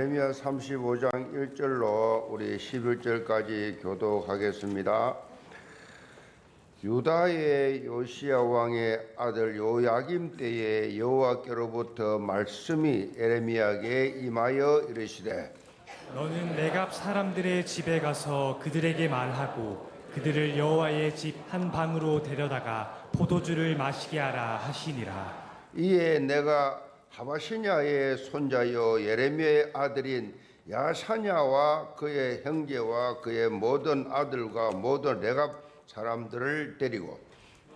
예레미야 35장 1절로 우리 11절까지 교독하겠습니다. 유다의 요시야 왕의 아들 요야김 때에 여호와께로부터 말씀이 예레미야에게 임하여 이르시되, 너는 네갑 사람들의 집에 가서 그들에게 말하고 그들을 여호와의 집 한 방으로 데려다가 포도주를 마시게 하라 하시니라. 이에 내가 하바시냐의 손자여 예레미야의 아들인 야사냐와 그의 형제와 그의 모든 아들과 모든 레갑 사람들을 데리고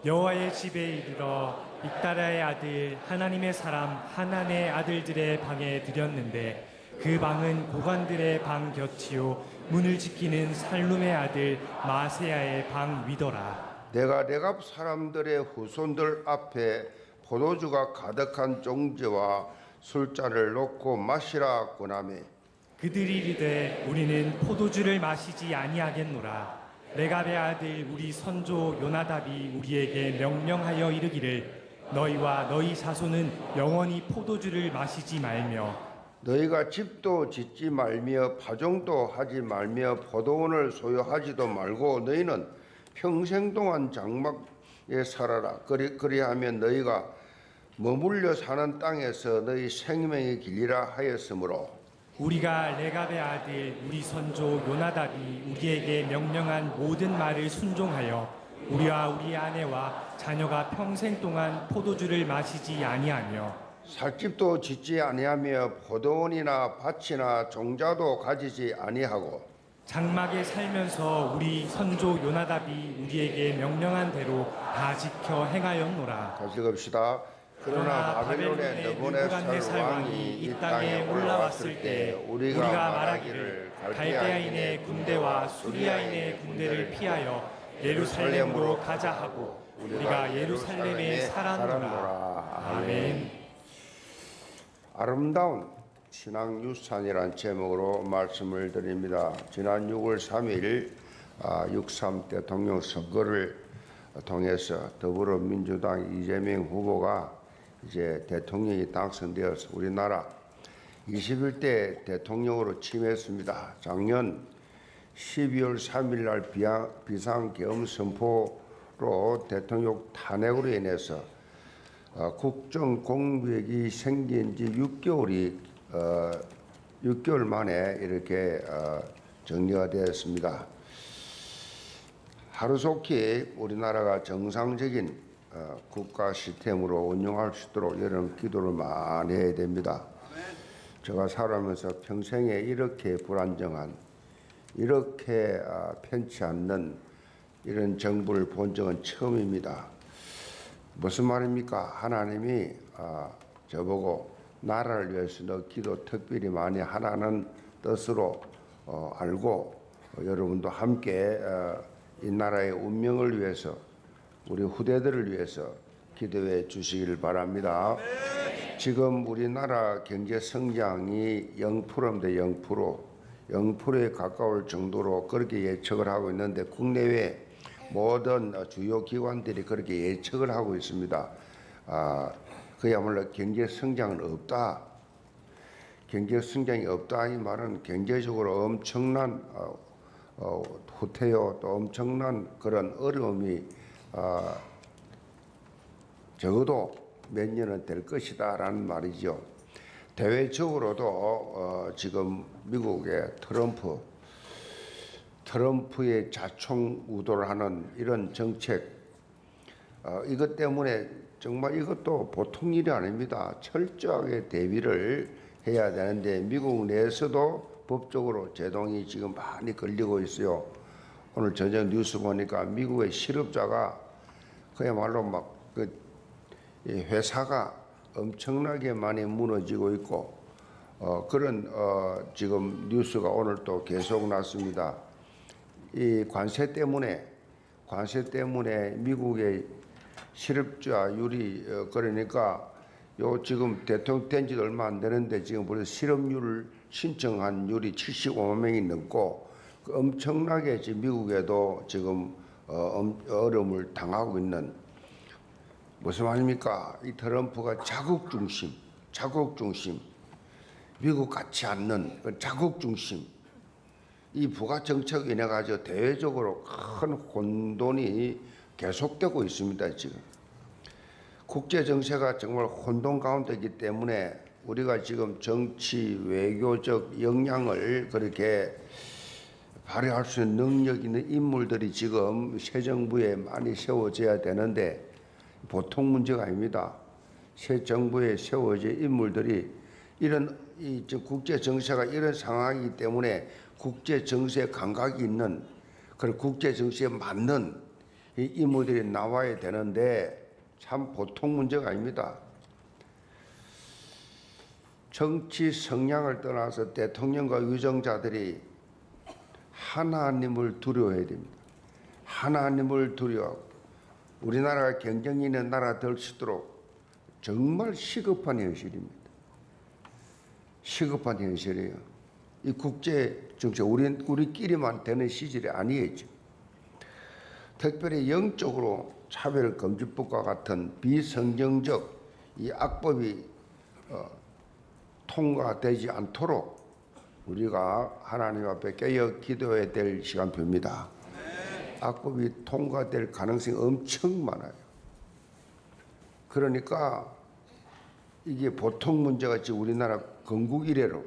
여호와의 집에 이르러 익다라의 아들 하나님의 사람 하난의 아들들의 방에 들였는데 그 방은 고관들의 방 곁이요 문을 지키는 살룸의 아들 마세야의 방 위더라. 내가 레갑 사람들의 후손들 앞에 포도주가 가득한 종지와 술잔을 놓고 마시라 권하매, 그들이 이르되 우리는 포도주를 마시지 아니하겠노라. 레갑의 아들 우리 선조 요나답이 우리에게 명령하여 이르기를 너희와 너희 자손은 영원히 포도주를 마시지 말며 너희가 집도 짓지 말며 파종도 하지 말며 포도원을 소유하지도 말고 너희는 평생 동안 장막에 살아라. 그리하면 너희가 머물려 사는 땅에서 너희 생명의 길이라 하였으므로, 우리가 레갑의 아들 우리 선조 요나답이 우리에게 명령한 모든 말을 순종하여 우리와 우리 아내와 자녀가 평생 동안 포도주를 마시지 아니하며 살집도 짓지 아니하며 포도원이나 밭이나 종자도 가지지 아니하고 장막에 살면서 우리 선조 요나답이 우리에게 명령한 대로 다 지켜 행하였노라. 다시 읽읍시다. 그러나 바벨론의 느부갓네살 왕이 이 땅에 올라왔을 때 우리가 말하기를 갈대아인의 군대와 수리아인의 군대를 피하여 예루살렘으로 가자 하고 우리가 예루살렘에 살았노라. 아멘. 아름다운 신앙유산이란 제목으로 말씀을 드립니다. 지난 6월 3일 6.3 대통령 선거를 통해서 더불어민주당 이재명 후보가 이제 대통령이 당선되어서 우리나라 21대 대통령으로 취임했습니다. 작년 12월 3일 날 비상계엄 선포로 대통령 탄핵으로 인해서 국정 공백이 생긴 지 6개월 만에 이렇게 정리가 되었습니다. 하루속히 우리나라가 정상적인 국가 시스템으로 운영할 수 있도록 여러분 기도를 많이 해야 됩니다. 제가 살아오면서 평생에 이렇게 불안정한, 이렇게 편치 않는 이런 정부를 본 적은 처음입니다. 무슨 말입니까? 하나님이 저보고 나라를 위해서 너 기도 특별히 많이 하라는 뜻으로 알고 여러분도 함께 이 나라의 운명을 위해서 우리 후대들을 위해서 기도해 주시기를 바랍니다. 지금 우리나라 경제 성장이 0%인데 0%에 가까울 정도로 그렇게 예측을 하고 있는데 국내외 모든 주요 기관들이 그렇게 예측을 하고 있습니다. 그야말로 경제 성장은 없다. 경제 성장이 없다 이 말은 경제적으로 엄청난 후퇴요, 또 엄청난 그런 어려움이 적어도 몇 년은 될 것이다 라는 말이죠. 대외적으로도 지금 미국의 트럼프의 자총우돌 하는 이런 정책, 이것 때문에 정말 이것도 보통 일이 아닙니다. 철저하게 대비를 해야 되는데 미국 내에서도 법적으로 제동이 지금 많이 걸리고 있어요. 오늘 저녁 뉴스 보니까 미국의 실업자가 그야말로 막 회사가 엄청나게 많이 무너지고 있고 그런 지금 뉴스가 오늘 또 계속 났습니다. 이 관세 때문에 미국의 실업자율이 그러니까 요 지금 대통령 된 지도 얼마 안 되는데 지금 벌써 실업률을 신청한 율이 75만 명이 넘고 엄청나게 지금 미국에도 지금 어려움을 당하고 있는, 무슨 말입니까? 이 트럼프가 자국 중심 미국 같지 않는 그 자국 중심 이 부가 정책에 인해 가지고 대외적으로 큰 혼돈이 계속되고 있습니다. 지금 국제 정세가 정말 혼돈 가운데이기 때문에 우리가 지금 정치 외교적 역량을 그렇게 발휘할 수 있는 능력 있는 인물들이 지금 새 정부에 많이 세워져야 되는데 보통 문제가 아닙니다. 새 정부에 세워질 인물들이 이런 국제 정세가 이런 상황이기 때문에 국제 정세 감각이 있는 그런 국제 정세에 맞는 이 인물들이 나와야 되는데 참 보통 문제가 아닙니다. 정치 성향을 떠나서 대통령과 위정자들이 하나님을 두려워해야 됩니다. 하나님을 두려워하고 우리나라가 경쟁이 있는 나라 될 수 있도록 정말 시급한 현실입니다. 시급한 현실이에요. 이 국제 정세 우리끼리만 되는 시절이 아니겠죠. 특별히 영적으로 차별금지법과 같은 비성경적 이 악법이 통과되지 않도록 우리가 하나님 앞에 깨어 기도해야 될 시간표입니다. 악법이 통과될 가능성이 엄청 많아요. 그러니까 이게 보통 문제가 지금 우리나라 건국 이래로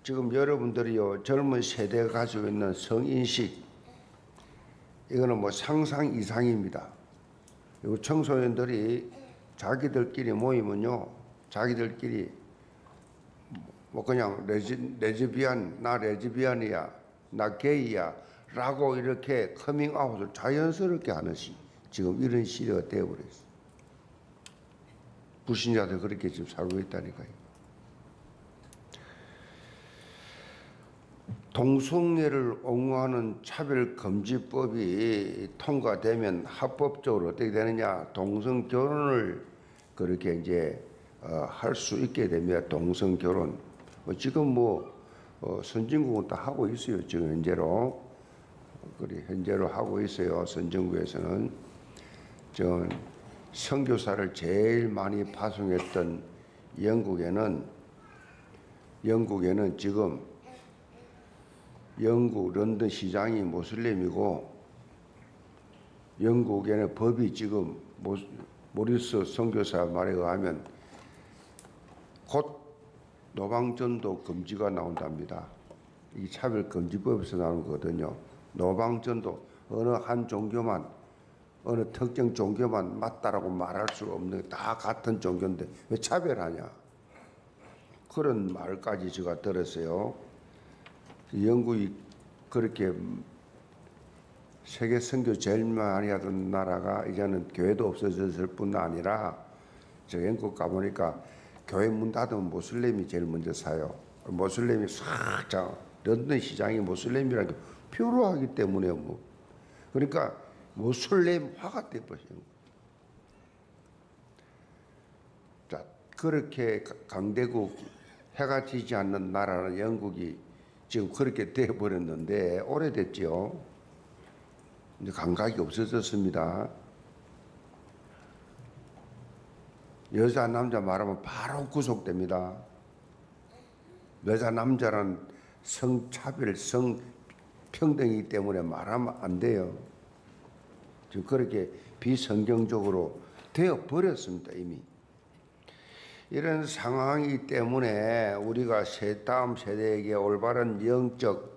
지금 여러분들이요 젊은 세대가 가지고 있는 성인식 이거는 뭐 상상 이상입니다. 그리고 청소년들이 자기들끼리 모이면요 자기들끼리 뭐 그냥 레즈비안 나 레즈비안이야 나 게이야 라고 이렇게 커밍아웃을 자연스럽게 하는 지금 이런 시대가 되어버렸어요. 불신자들 그렇게 지금 살고 있다니까요. 동성애를 옹호하는 차별금지법이 통과되면 합법적으로 어떻게 되느냐? 동성 결혼을 그렇게 이제 할 수 있게 됩니다. 동성 결혼. 지금 선진국은 다 하고 있어요. 지금 현재로 현재로 하고 있어요. 선진국에서는 저 선교사를 제일 많이 파송했던 영국에는 지금 영국 런던 시장이 모슬렘이고 영국에는 법이 지금 모리스 선교사 말에 의하면 곧 노방전도 금지가 나온답니다. 이 차별금지법에서 나오는 거거든요. 노방전도 어느 한 종교만 어느 특정 종교만 맞다라고 말할 수 없는 다 같은 종교인데 왜 차별하냐 그런 말까지 제가 들었어요. 영국이 그렇게 세계 선교 제일 많이 하던 나라가 이제는 교회도 없어졌을 뿐 아니라 저 영국 가보니까 교회 문 닫으면 모슬렘이 제일 먼저 사요. 모슬렘이 싹 런던 시장이 모슬렘이라는 게 표로하기 때문에 그러니까 모슬렘화가 돼버려요. 자 그렇게 강대국 해가 지지 않는 나라는 영국이 지금 그렇게 돼버렸는데 오래됐죠. 이제 감각이 없어졌습니다. 여자 남자 말하면 바로 구속됩니다. 여자 남자는 성차별 성평등이기 때문에 말하면 안 돼요. 지금 그렇게 비성경적으로 되어버렸습니다. 이미. 이런 상황이기 때문에 우리가 다음 세대에게 올바른 영적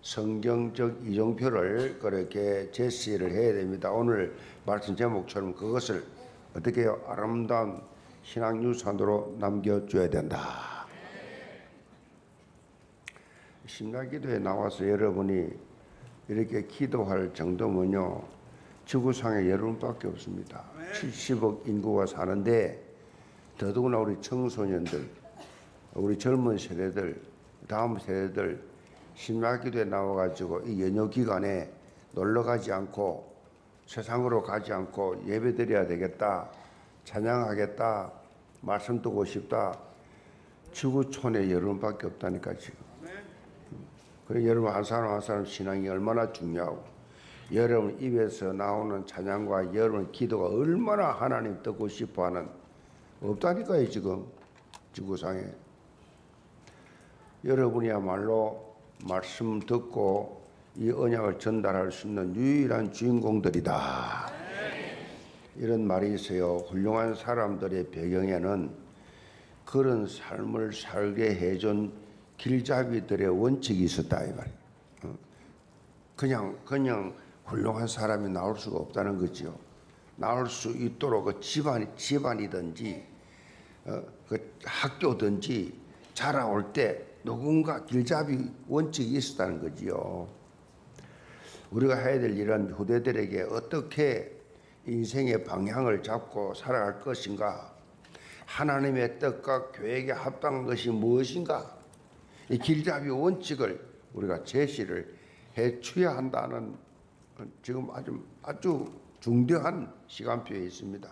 성경적 이정표를 그렇게 제시를 해야 됩니다. 오늘 말씀 제목처럼 그것을 어떻게 해요? 아름다운 신앙 유산으로 남겨줘야 된다. 심야기도에 나와서 여러분이 이렇게 기도할 정도면요 지구상에 여러분밖에 없습니다. 70억 인구가 사는데 더더구나 우리 청소년들, 우리 젊은 세대들, 다음 세대들 심야기도에 나와가지고 이 연휴 기간에 놀러 가지 않고 세상으로 가지 않고 예배드려야 되겠다, 찬양하겠다, 말씀 듣고 싶다. 지구촌에 여러분밖에 없다니까 지금. 그래 여러분 한 사람 한 사람 신앙이 얼마나 중요하고 여러분 입에서 나오는 찬양과 여러분 기도가 얼마나 하나님 듣고 싶어하는 없다니까요 지금. 지구상에. 여러분이야말로 말씀 듣고 이 언약을 전달할 수 있는 유일한 주인공들이다. 이런 말이 있어요. 훌륭한 사람들의 배경에는 그런 삶을 살게 해준 길잡이들의 원칙이 있었다 이 말이에요. 그냥 훌륭한 사람이 나올 수가 없다는 거죠. 나올 수 있도록 그 집안이든지 그 학교든지 자라올 때 누군가 길잡이 원칙이 있었다는 거지요. 우리가 해야 될 일은 후대들에게 어떻게 인생의 방향을 잡고 살아갈 것인가, 하나님의 뜻과 계획에 합당한 것이 무엇인가, 이 길잡이 원칙을 우리가 제시를 해줘야 한다는 지금 아주 중대한 시간표에 있습니다.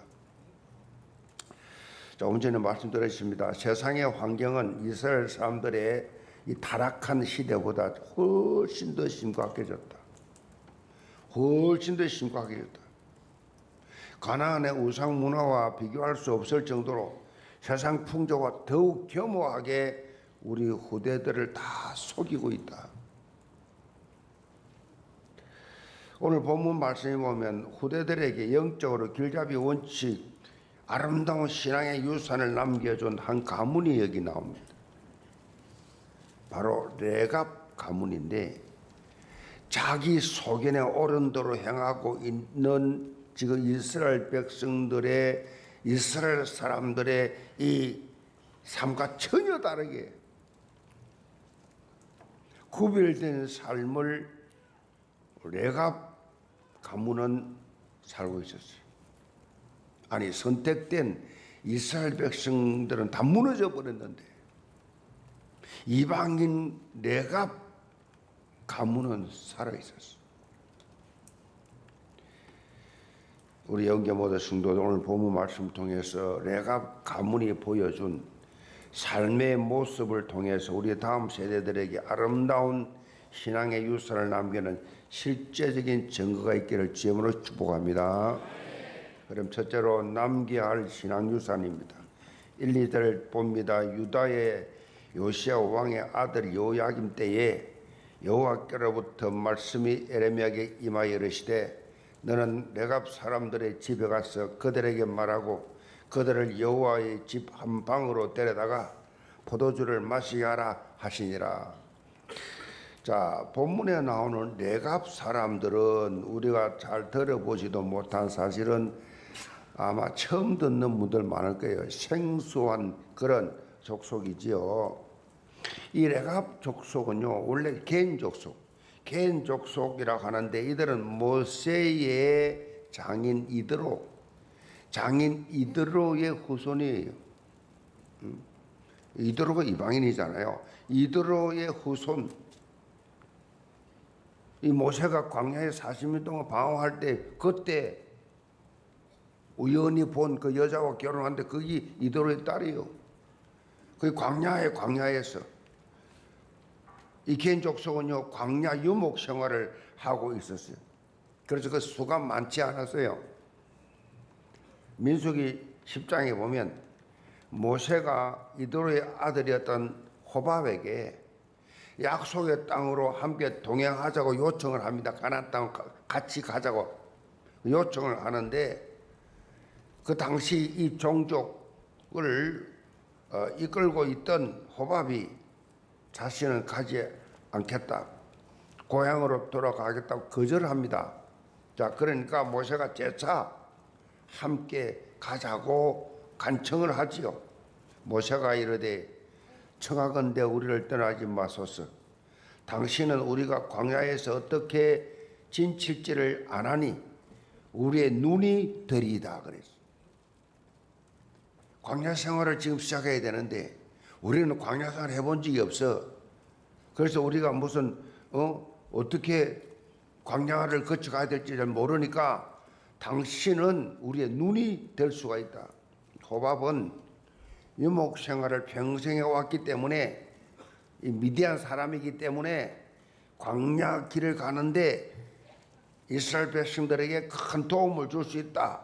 조금 전에 말씀드렸습니다. 세상의 환경은 이스라엘 사람들의 이 타락한 시대보다 훨씬 더 심각해졌다. 훨씬 더 심각해졌다. 가나안의 우상 문화와 비교할 수 없을 정도로 세상 풍조가 더욱 겸허하게 우리 후대들을 다 속이고 있다. 오늘 본문 말씀에 보면 후대들에게 영적으로 길잡이 원칙, 아름다운 신앙의 유산을 남겨준 한 가문이 여기 나옵니다. 바로 레갑 가문인데, 자기 소견에 옳은 대로 행하고 있는 지금 이스라엘 백성들의, 이스라엘 사람들의 이 삶과 전혀 다르게 구별된 삶을 레갑 가문은 살고 있었어요. 아니, 선택된 이스라엘 백성들은 다 무너져 버렸는데 이방인 레갑 가문은 살아 있었어. 우리 영계 모든 성도들 오늘 본문 말씀 통해서 레갑 가문이 보여준 삶의 모습을 통해서 우리 다음 세대들에게 아름다운 신앙의 유산을 남기는 실제적인 증거가 있기를 주님으로 축복합니다. 그럼 첫째로 남겨야 할 신앙 유산입니다. 1, 2절 봅니다. 유다의 요시야 왕의 아들 요야김 때에 여호와께로부터 말씀이 에레미야에게 임하여 이르시되 너는 레갑 사람들의 집에 가서 그들에게 말하고 그들을 여호와의 집 한 방으로 데려다가 포도주를 마시게 하라 하시니라. 자, 본문에 나오는 레갑 사람들은 우리가 잘 들어보지도 못한, 사실은 아마 처음 듣는 분들 많을 거예요. 생소한 그런 족속이지요. 이 레갑 족속은요, 원래 겐 족속이라고 하는데 이들은 모세의 장인 이드로의 후손이에요. 이드로가 이방인이잖아요. 이드로의 후손. 이 모세가 광야에 40년 동안 방황할 때 그때 우연히 본 그 여자와 결혼하는데 그게 이드로의 딸이에요. 그 광야에서 이 겐 족속은요 광야 유목 생활을 하고 있었어요. 그래서 그 수가 많지 않았어요. 민수기 10장에 보면 모세가 이드로의 아들이었던 호밥에게 약속의 땅으로 함께 동행하자고 요청을 합니다. 가나안 땅 같이 가자고 요청을 하는데 그 당시 이 종족을 이끌고 있던 호밥이 자신은 가지 않겠다, 고향으로 돌아가겠다고 거절합니다. 자, 그러니까 모세가 재차 함께 가자고 간청을 하지요. 모세가 이르되 청하건대 우리를 떠나지 마소서. 당신은 우리가 광야에서 어떻게 진칠지를 아나니 우리의 눈이 더리이다 그랬어. 광야 생활을 지금 시작해야 되는데 우리는 광야 생활 해본 적이 없어. 그래서 우리가 무슨 어떻게 광야를 거쳐가야 될지 잘 모르니까 당신은 우리의 눈이 될 수가 있다. 호밥은 유목 생활을 평생 해왔기 때문에 이 미디안 사람이기 때문에 광야 길을 가는데 이스라엘 백성들에게 큰 도움을 줄 수 있다.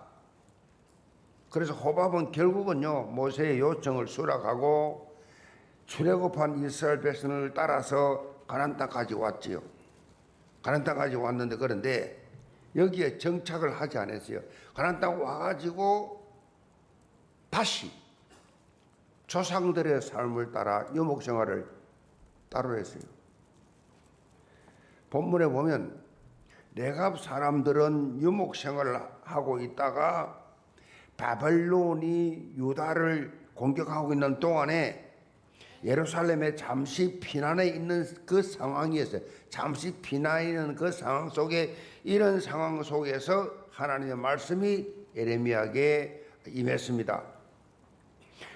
그래서 호밥은 결국은요 모세의 요청을 수락하고 출애굽한 이스라엘 백성을 따라서 가나안 땅까지 왔지요. 가나안 땅까지 왔는데 그런데 여기에 정착을 하지 않았어요. 가나안 땅 와가지고 다시 조상들의 삶을 따라 유목 생활을 따로 했어요. 본문에 보면 레갑 사람들은 유목 생활을 하고 있다가 바벨론이 유다를 공격하고 있는 동안에 예루살렘에 잠시 피난해 있는 그 상황이었어요. 잠시 피난해 있는 그 상황 속에 이런 상황 속에서 하나님의 말씀이 예레미야에게 임했습니다.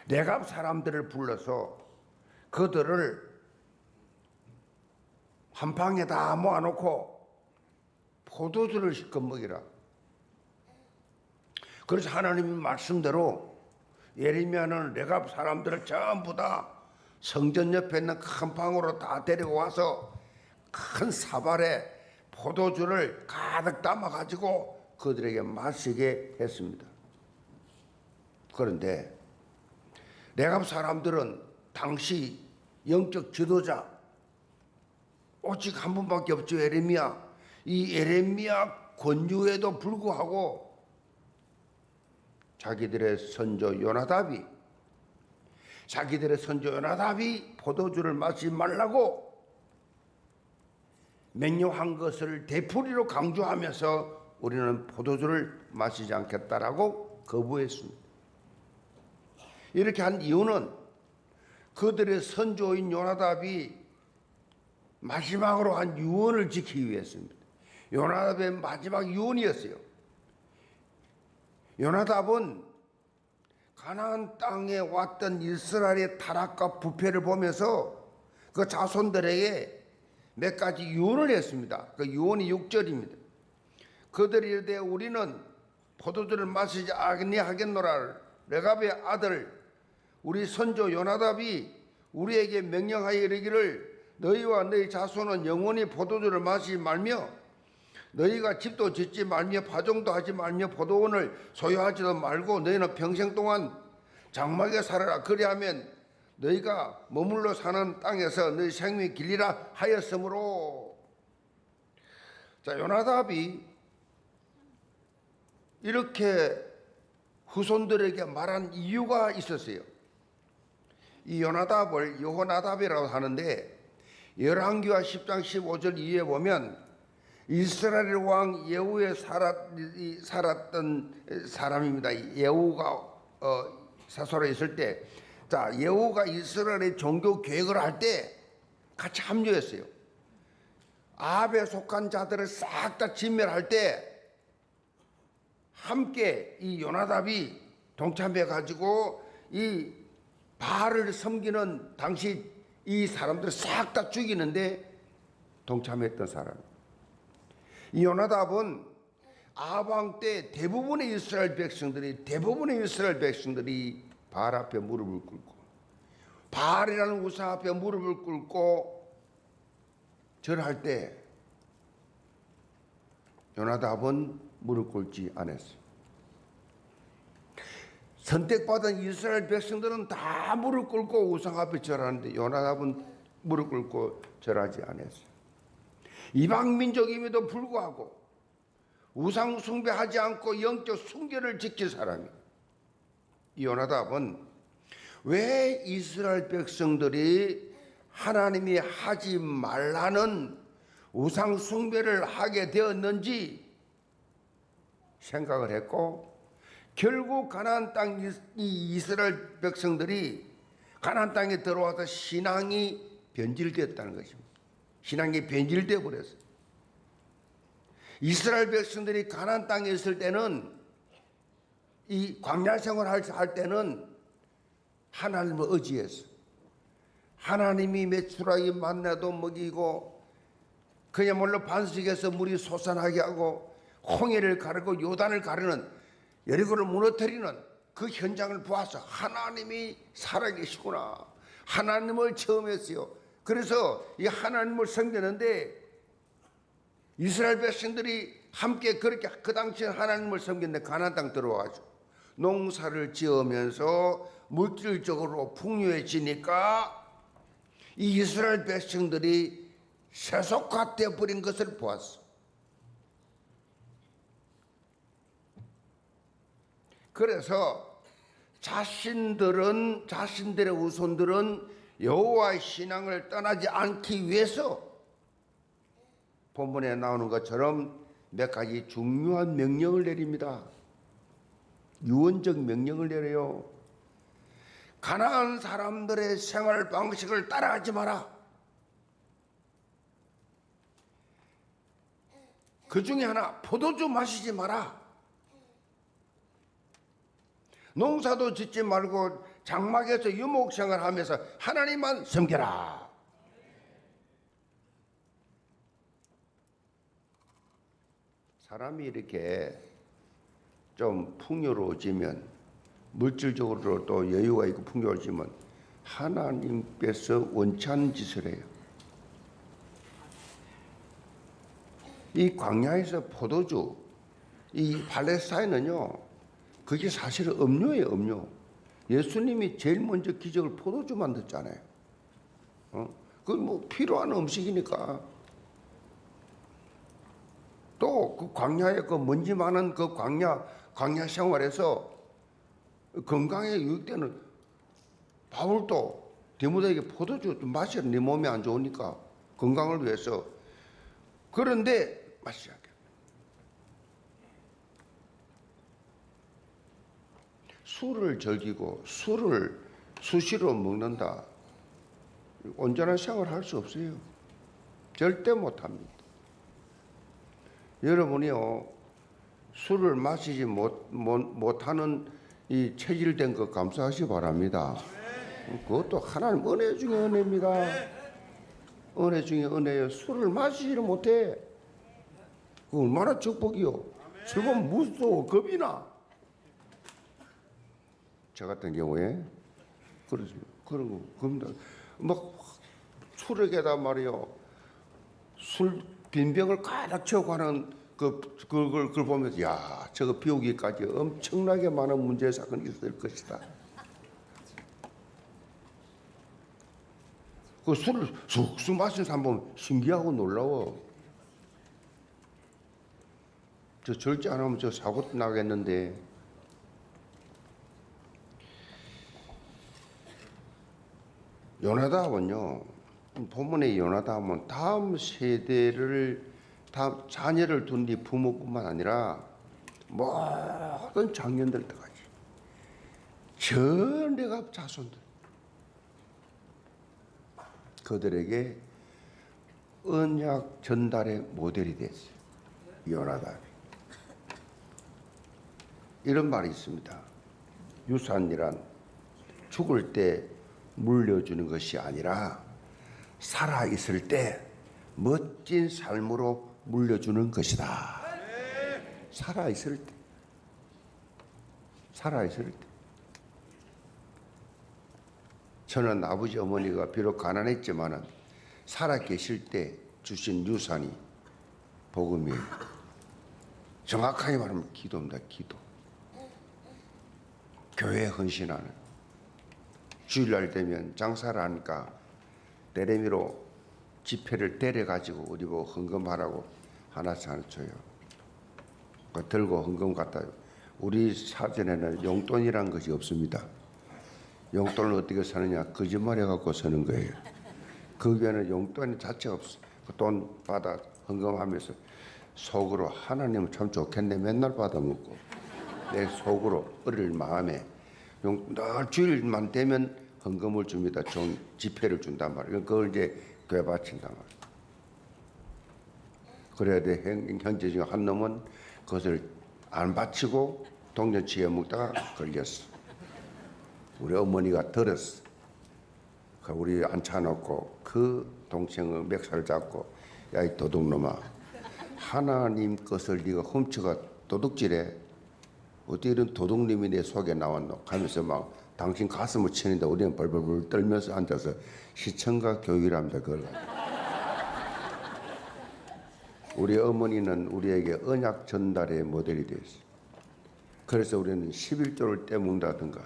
레갑 사람들을 불러서 그들을 한 방에 다 모아놓고 포도주를 실컷 먹이라. 그래서 하나님의 말씀대로 예레미야는 레갑 사람들을 전부 다 성전 옆에 있는 큰 방으로 다 데리고 와서 큰 사발에 포도주를 가득 담아가지고 그들에게 마시게 했습니다. 그런데 레갑 사람들은 당시 영적 지도자 오직 한 분밖에 없죠. 예레미야. 이 예레미야 권유에도 불구하고 자기들의 선조 요나답이 포도주를 마시지 말라고 명령한 것을 되풀이로 강조하면서 우리는 포도주를 마시지 않겠다라고 거부했습니다. 이렇게 한 이유는 그들의 선조인 요나답이 마지막으로 한 유언을 지키기 위해서입니다. 요나답의 마지막 유언이었어요. 요나답은 가나안 땅에 왔던 이스라엘의 타락과 부패를 보면서 그 자손들에게 몇 가지 유언을 했습니다. 그 유언이 6절입니다. 그들이 이르되 우리는 포도주를 마시지 아니하겠노라. 레갑의 아들 우리 선조 요나답이 우리에게 명령하여 이르기를 너희와 너희 자손은 영원히 포도주를 마시지 말며 너희가 집도 짓지 말며 파종도 하지 말며 포도원을 소유하지도 말고 너희는 평생 동안 장막에 살아라. 그리하면 너희가 머물러 사는 땅에서 너희 생명이 길리라 하였으므로. 자, 요나답이 이렇게 후손들에게 말한 이유가 있었어요. 이 요나답을 여호나답이라고 하는데 열왕기와 10장 15절 이후에 보면 이스라엘 왕 예후에 살았던 사람입니다. 예후가 사설에 있을 때, 자 예후가 이스라엘의 종교 계획을 할 때 같이 합류했어요. 아합에 속한 자들을 싹 다 진멸할 때 함께 이 요나답이 동참해 가지고 이 바알을 섬기는 당시 이 사람들을 싹 다 죽이는데 동참했던 사람. 이 요나답은 아합 왕 때 대부분의 이스라엘 백성들이 바알 앞에 무릎을 꿇고 바알이라는 우상 앞에 무릎을 꿇고 절할 때 요나답은 무릎 꿇지 않았어요. 선택받은 이스라엘 백성들은 다 무릎 꿇고 우상 앞에 절하는데 요나답은 무릎 꿇고 절하지 않았어요. 이방 민족임에도 불구하고 우상 숭배하지 않고 영적 순결을 지킨 사람이 이 요나답은 왜 이스라엘 백성들이 하나님이 하지 말라는 우상 숭배를 하게 되었는지 생각을 했고 결국 가나안 땅 이 이스라엘 백성들이 가나안 땅에 들어와서 신앙이 변질되었다는 것입니다. 신앙이 변질되어 버렸어요. 이스라엘 백성들이 가나안 땅에 있을 때는 이 광야 생활을 할 때는 하나님을 의지했어. 하나님이 메추라기 만나도 먹이고 그야말로 반석에서 물이 솟아나게 하고 홍해를 가르고 요단을 가르는 여리고를 무너뜨리는 그 현장을 보아서 하나님이 살아계시구나. 하나님을 처음 했어요. 그래서 이 하나님을 섬기는데 이스라엘 백성들이 함께 그렇게 그 당시에 하나님을 섬겼는데 가나안 땅 들어와가지고 농사를 지으면서 물질적으로 풍요해지니까 이 이스라엘 백성들이 세속화되어 버린 것을 보았어. 그래서 자신들의 후손들은 여호와의 신앙을 떠나지 않기 위해서 본문에 나오는 것처럼 몇 가지 중요한 명령을 내립니다. 유언적 명령을 내려요. 가나안 사람들의 생활 방식을 따라하지 마라. 그 중에 하나, 포도주 마시지 마라. 농사도 짓지 말고 장막에서 유목생활 하면서 하나님만 섬겨라. 사람이 이렇게 좀 풍요로워지면, 물질적으로 또 여유가 있고 풍요로워지면 하나님께서 원치 않는 짓을 해요. 이 광야에서 포도주, 이 팔레스타인은요, 그게 사실은 음료예요, 음료. 예수님이 제일 먼저 기적을 포도주 만들었잖아요. 그건 뭐 필요한 음식이니까. 또 그 광야에 그 먼지 많은 그 광야 생활에서 건강에 유익되는 바울도 디모데에게 포도주 좀 마시라. 네 몸에 안 좋으니까 건강을 위해서. 그런데 마시자. 술을 즐기고 술을 수시로 먹는다. 온전한 생활을 할 수 없어요. 절대 못합니다. 여러분이요, 술을 마시지 못하는 이 체질된 것 감사하시 바랍니다. 그것도 하나님 은혜 중에 은혜입니다. 은혜 중에 은혜예요. 술을 마시지를 못해. 그 얼마나 축복이요. 술 보면 무서워, 겁이 나. 저 같은 경우에 그러죠. 그런 거 겁니다. 막 술에게다 말이요, 술 빈병을 가득 채우고 하는 그걸 보면서, 야, 저거 비우기까지 엄청나게 많은 문제 사건이 있을 것이다. 그 술을 쑥쑥 마시는 사람 보면 신기하고 놀라워. 저 절제 안 하면 저 사고 나겠는데. 요나답은요, 본문의 요나답은 다음 세대를, 다음 자녀를 둔 뒤 부모뿐만 아니라 모든 장년들까지, 전 내가 자손들, 그들에게 언약 전달의 모델이 됐어요. 요나답이. 이런 말이 있습니다. 유산이란 죽을 때 물려주는 것이 아니라 살아있을 때 멋진 삶으로 물려주는 것이다. 살아있을 때. 살아있을 때. 저는 아버지 어머니가 비록 가난했지만은 살아계실 때 주신 유산이 복음이에요. 정확하게 말하면 기도입니다. 기도. 교회에 헌신하는. 주일날 되면 장사를 하니까 때레미로 지폐를 때려가지고 우리 보고 헌금하라고 하나씩 줘요. 그 들고 헌금 갖다. 우리 사전에는 용돈이란 것이 없습니다. 용돈을 어떻게 사느냐? 거짓말해갖고 쓰는 거예요. 그 외에는 용돈 자체가 없어. 그 돈 받아 헌금하면서 속으로 하나님은 참 좋겠네. 맨날 받아먹고. 내 속으로 어릴 마음에 늘 주일만 되면 헌금을 줍니다. 좀 지폐를 준단 말이에요. 그걸 이제 교회 바친단 말이에요. 그래야 돼. 형제 중에 한 놈은 그것을 안 바치고 동전치에 먹다가 걸렸어. 우리 어머니가 들었어. 우리 앉혀놓고 그 동생의 멱살을 잡고, 야, 이 도둑놈아, 하나님 것을 네가 훔쳐가 도둑질해. 어떻게 이런 도둑님이 내 속에 나왔노? 하면서 막 당신 가슴을 치는데 우리는 벌벌벌 떨면서 앉아서 시청각 교육이랍니다. 그걸. 우리 어머니는 우리에게 언약 전달의 모델이 되었어요. 그래서 우리는 11조를 떼먹는다든가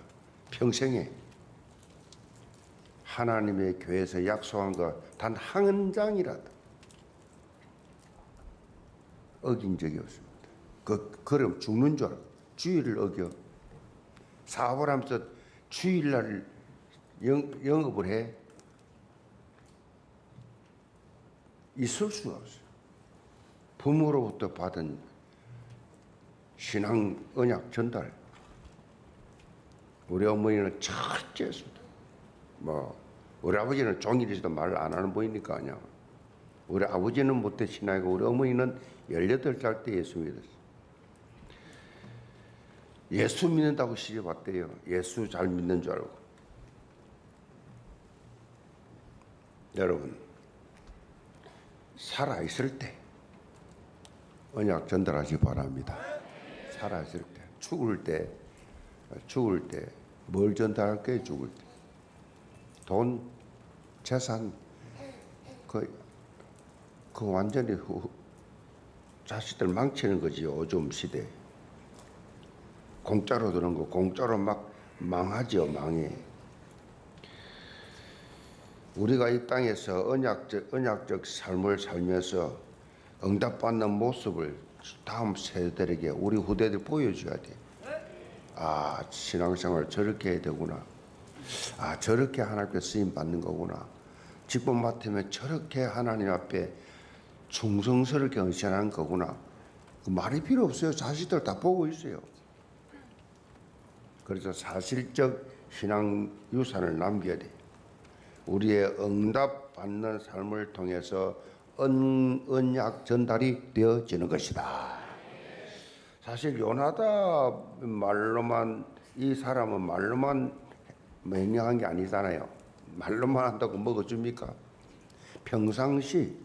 평생에 하나님의 교회에서 약속한 거 단 한 장이라도 어긴 적이 없습니다. 그럼 죽는 줄 알아. 주일을 어겨. 사업을 하면서 주일날 영업을 해. 있을 수가 없어요. 부모로부터 받은 신앙 언약 전달. 우리 어머니는 철저했습니다. 우리 아버지는 종일에서도 말 안 하는 분이니까 아니야. 우리 아버지는 못해 신앙이고 우리 어머니는 18살 때 예수 믿었어요. 예수 믿는다고 시집 왔대요. 예수 잘 믿는 줄 알고. 여러분, 살아있을 때 언약 전달하시 바랍니다. 살아있을 때. 죽을 때 뭘 전달할까요? 죽을 때. 돈, 재산, 그 완전히 자식들 망치는 거지. 요즘 시대. 공짜로 드는 거, 공짜로 막 망하죠. 망해. 우리가 이 땅에서 언약적 삶을 살면서 응답받는 모습을 다음 세대들에게 우리 후대들 보여줘야 돼. 아, 신앙생활 저렇게 해야 되구나. 아, 저렇게 하나님께 쓰임 받는 거구나. 직분 맡으면 저렇게 하나님 앞에 충성스럽게 헌신하는 거구나. 그 말이 필요 없어요. 자식들 다 보고 있어요. 그래서 사실적 신앙 유산을 남겨야 돼. 우리의 응답 받는 삶을 통해서 언약 전달이 되어지는 것이다. 사실 요나답 말로만, 이 사람은 말로만 명령한 게 아니잖아요. 말로만 한다고 먹어줍니까? 평상시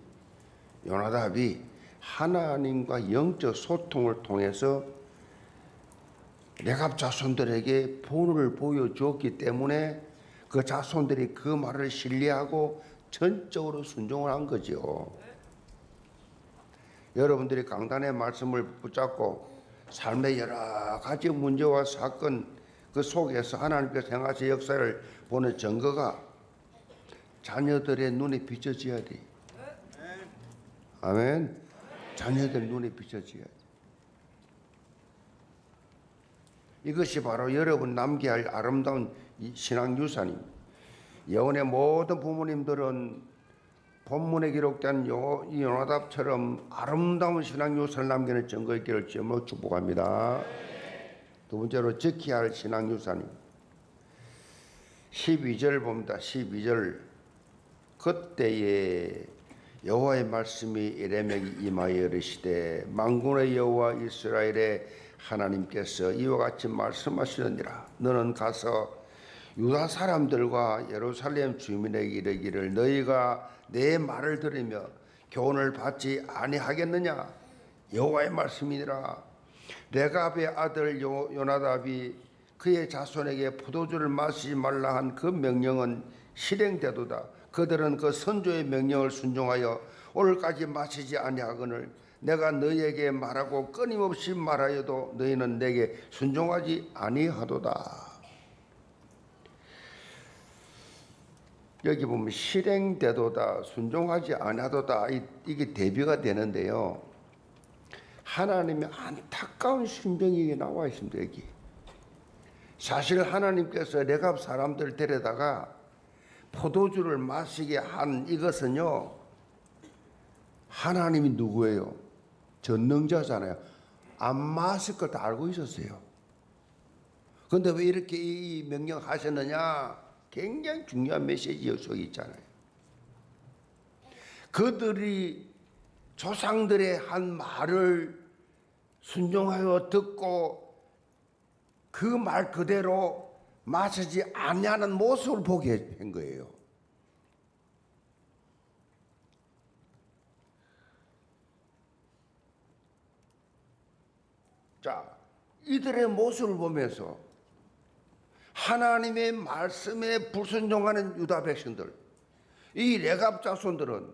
요나답이 하나님과 영적 소통을 통해서 레갑 자손들에게 본을 보여주었기 때문에 그 자손들이 그 말을 신뢰하고 전적으로 순종을 한 거죠. 여러분들이 강단의 말씀을 붙잡고 삶의 여러 가지 문제와 사건 그 속에서 하나님께서 행하신 역사를 보는 증거가 자녀들의 눈에 비춰져야 돼. 아멘. 자녀들 눈에 비춰져야 돼. 이것이 바로 여러분 남겨야 할 아름다운 신앙 유산입니다. 예언의 모든 부모님들은 본문에 기록된 이 요나답처럼 아름다운 신앙 유산을 남기는 증거 있기를 주님으로 축복합니다. 두 번째로 지켜야 할 신앙 유산입니다. 12절 봅니다. 12절. 그때에 여호와의 말씀이 에레미야에게 임하여 이르시되 만군의 여호와 이스라엘의 하나님께서 이와 같이 말씀하시느니라. 너는 가서 유다 사람들과 예루살렘 주민에게 이르기를 너희가 내 말을 들으며 교훈을 받지 아니하겠느냐. 여호와의 말씀이니라. 레갑의 아들 요나답이 그의 자손에게 포도주를 마시지 말라 한 그 명령은 실행되도다. 그들은 그 선조의 명령을 순종하여 오늘까지 마시지 아니하거늘 내가 너희에게 말하고 끊임없이 말하여도 너희는 내게 순종하지 아니하도다. 여기 보면 실행되도다, 순종하지 아니하도다, 이게 대비가 되는데요. 하나님의 안타까운 심정이 나와 있습니다. 여기 사실 하나님께서 레갑 사람들 데려다가 포도주를 마시게 한 이것은요, 하나님이 누구예요? 전능자잖아요. 안 마실 걸 다 알고 있었어요. 그런데 왜 이렇게 이 명령하셨느냐? 굉장히 중요한 메시지 여기 있잖아요. 그들이 조상들의 한 말을 순종하여 듣고 그 말 그대로 마시지 아니하는 모습을 보게 한 거예요. 자, 이들의 모습을 보면서 하나님의 말씀에 불순종하는 유다 백성들, 이 레갑 자손들은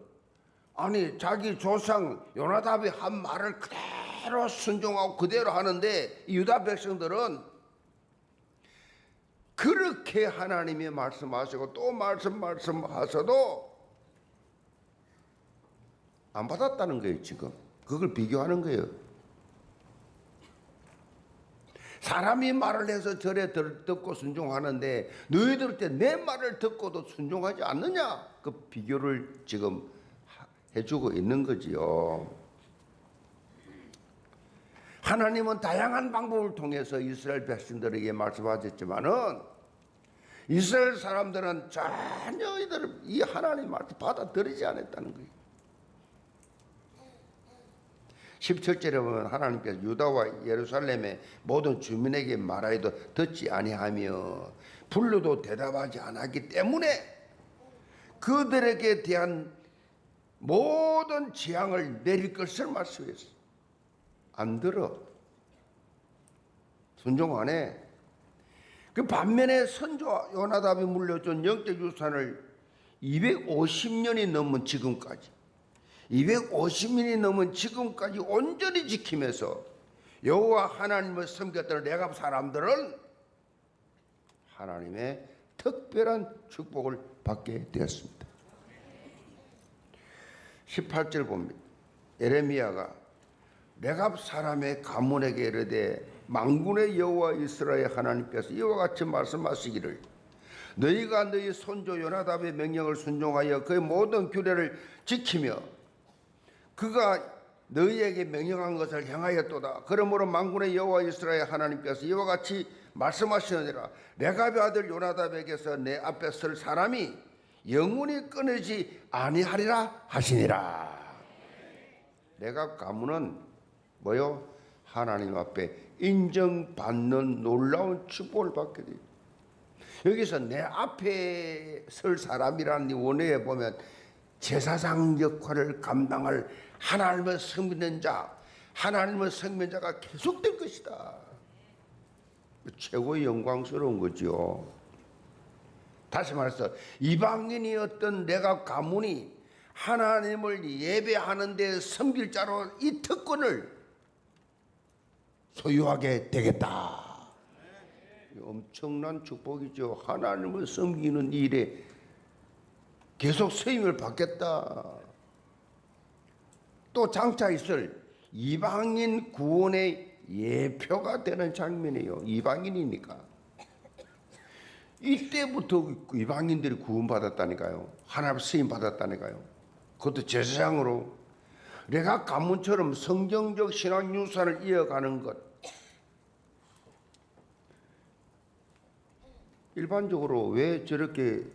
아니 자기 조상 요나답이 한 말을 그대로 그대로 순종하고 그대로 하는데 유다 백성들은 그렇게 하나님이 말씀하시고 또 말씀하셔도 안 받았다는 거예요. 지금 그걸 비교하는 거예요. 사람이 말을 해서 절에 듣고 순종하는데 너희들 때 내 말을 듣고도 순종하지 않느냐? 그 비교를 지금 해주고 있는 거지요. 하나님은 다양한 방법을 통해서 이스라엘 백성들에게 말씀하셨지만은 이스라엘 사람들은 전혀 이 하나님 말씀 받아들이지 않았다는 거예요. 17절에 보면 하나님께서 유다와 예루살렘의 모든 주민에게 말하여도 듣지 아니하며 불러도 대답하지 않았기 때문에 그들에게 대한 모든 재앙을 내릴 것을 말씀했어요. 안 들어. 순종 안 해. 그 반면에 선조 요나답이 물려준 영적 유산을 250년이 넘은 지금까지 250년이 넘은 지금까지 온전히 지키면서 여호와 하나님을 섬겼던 레갑 사람들은 하나님의 특별한 축복을 받게 되었습니다. 18절 봅니다. 에레미야가 레갑 사람의 가문에게 이르되 만군의 여호와 이스라엘 하나님께서 이와 같이 말씀하시기를 너희가 너희 손조 요나답의 명령을 순종하여 그의 모든 규례를 지키며 그가 너희에게 명령한 것을 행하였도다. 그러므로 만군의 여호와 이스라엘 하나님께서 이와 같이 말씀하시느니라. 레갑의 아들 요나답에게서 내 앞에 설 사람이 영원히 끊이지 아니하리라 하시니라. 레갑 가문은 뭐요? 하나님 앞에 인정받는 놀라운 축복을 받게 돼요. 여기서 내 앞에 설 사람이라는 원어에 보면 제사장 역할을 감당할 하나님을 섬기는 자, 하나님을 섬기는 자가 계속될 것이다. 최고의 영광스러운 거죠. 다시 말해서 이방인이었던 레갑 가문이 하나님을 예배하는 데 섬길 자로 이 특권을 소유하게 되겠다. 엄청난 축복이죠. 하나님을 섬기는 일에 계속 쓰임을 받겠다. 또 장차 있을 이방인 구원의 예표가 되는 장면이에요. 이방인이니까. 이때부터 이방인들이 구원받았다니까요. 하나님 쓰임 받았다니까요. 그것도 제사장으로 레갑 가문처럼 성경적 신앙 유산을 이어가는 것. 일반적으로 왜 저렇게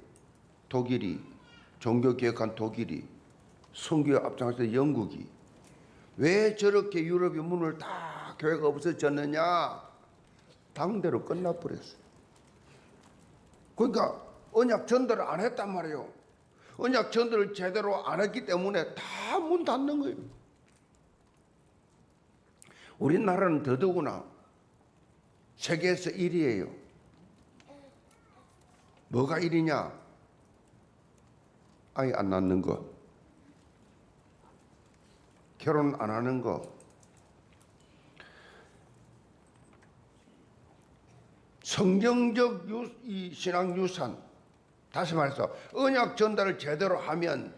독일이 종교 개혁한 독일이 선교에 앞장서 영국이 왜 저렇게 유럽의 문을 다 교회가 없어졌느냐? 당대로 끝나버렸어요. 그러니까 언약 전달을 안 했단 말이에요. 언약 전달을 제대로 안 했기 때문에 다 문 닫는 거예요. 우리나라는 더더구나 세계에서 1위예요. 뭐가 1위냐? 아이 안 낳는 거, 결혼 안 하는 거, 성경적 신앙 유산, 다시 말해서 언약 전달을 제대로 하면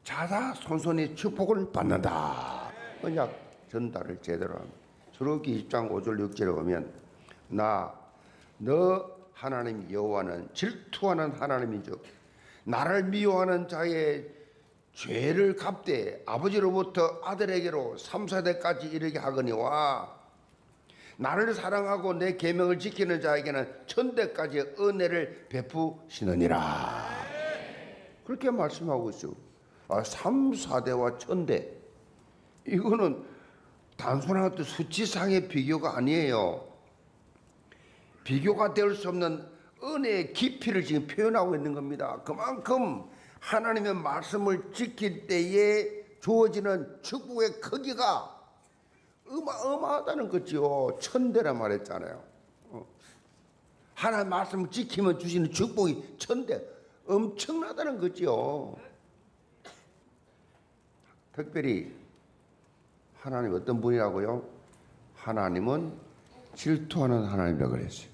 자사손손이 축복을 받는다. 언약 전달을 제대로 하면. 출애굽기 20장 5절 6절에 보면 너 하나님 여호와는 질투하는 하나님이죠. 나를 미워하는 자의 죄를 갚되 아버지로부터 아들에게로 3, 4대까지 이르게 하거니와 나를 사랑하고 내 계명을 지키는 자에게는 1000대까지 은혜를 베푸시느니라. 그렇게 말씀하고 있어요. 3, 4대와 1000대. 이거는 단순한 어떤 수치상의 비교가 아니에요. 비교가 될 수 없는 은혜의 깊이를 지금 표현하고 있는 겁니다. 그만큼 하나님의 말씀을 지킬 때에 주어지는 축복의 크기가 어마어마하다는 거죠. 1000대라 말했잖아요. 하나님의 말씀을 지키면 주시는 축복이 1000대. 엄청나다는 거죠. 특별히 하나님 어떤 분이라고요? 하나님은 질투하는 하나님이라고 그랬어요.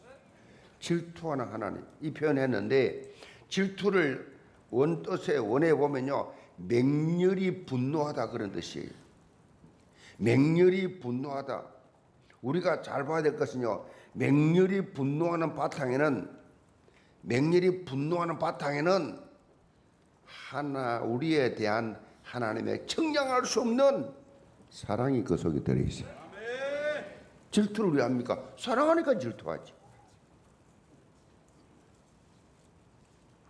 질투하는 하나님. 이 표현했는데 질투를 원뜻에 원해 보면요. 맹렬히 분노하다 그런 뜻이에요. 맹렬히 분노하다. 우리가 잘 봐야 될 것은요. 맹렬히 분노하는 바탕에는 우리에 대한 하나님의 청량할 수 없는 사랑이 그 속에 들어있어요. 질투를 왜 합니까? 사랑하니까 질투하지.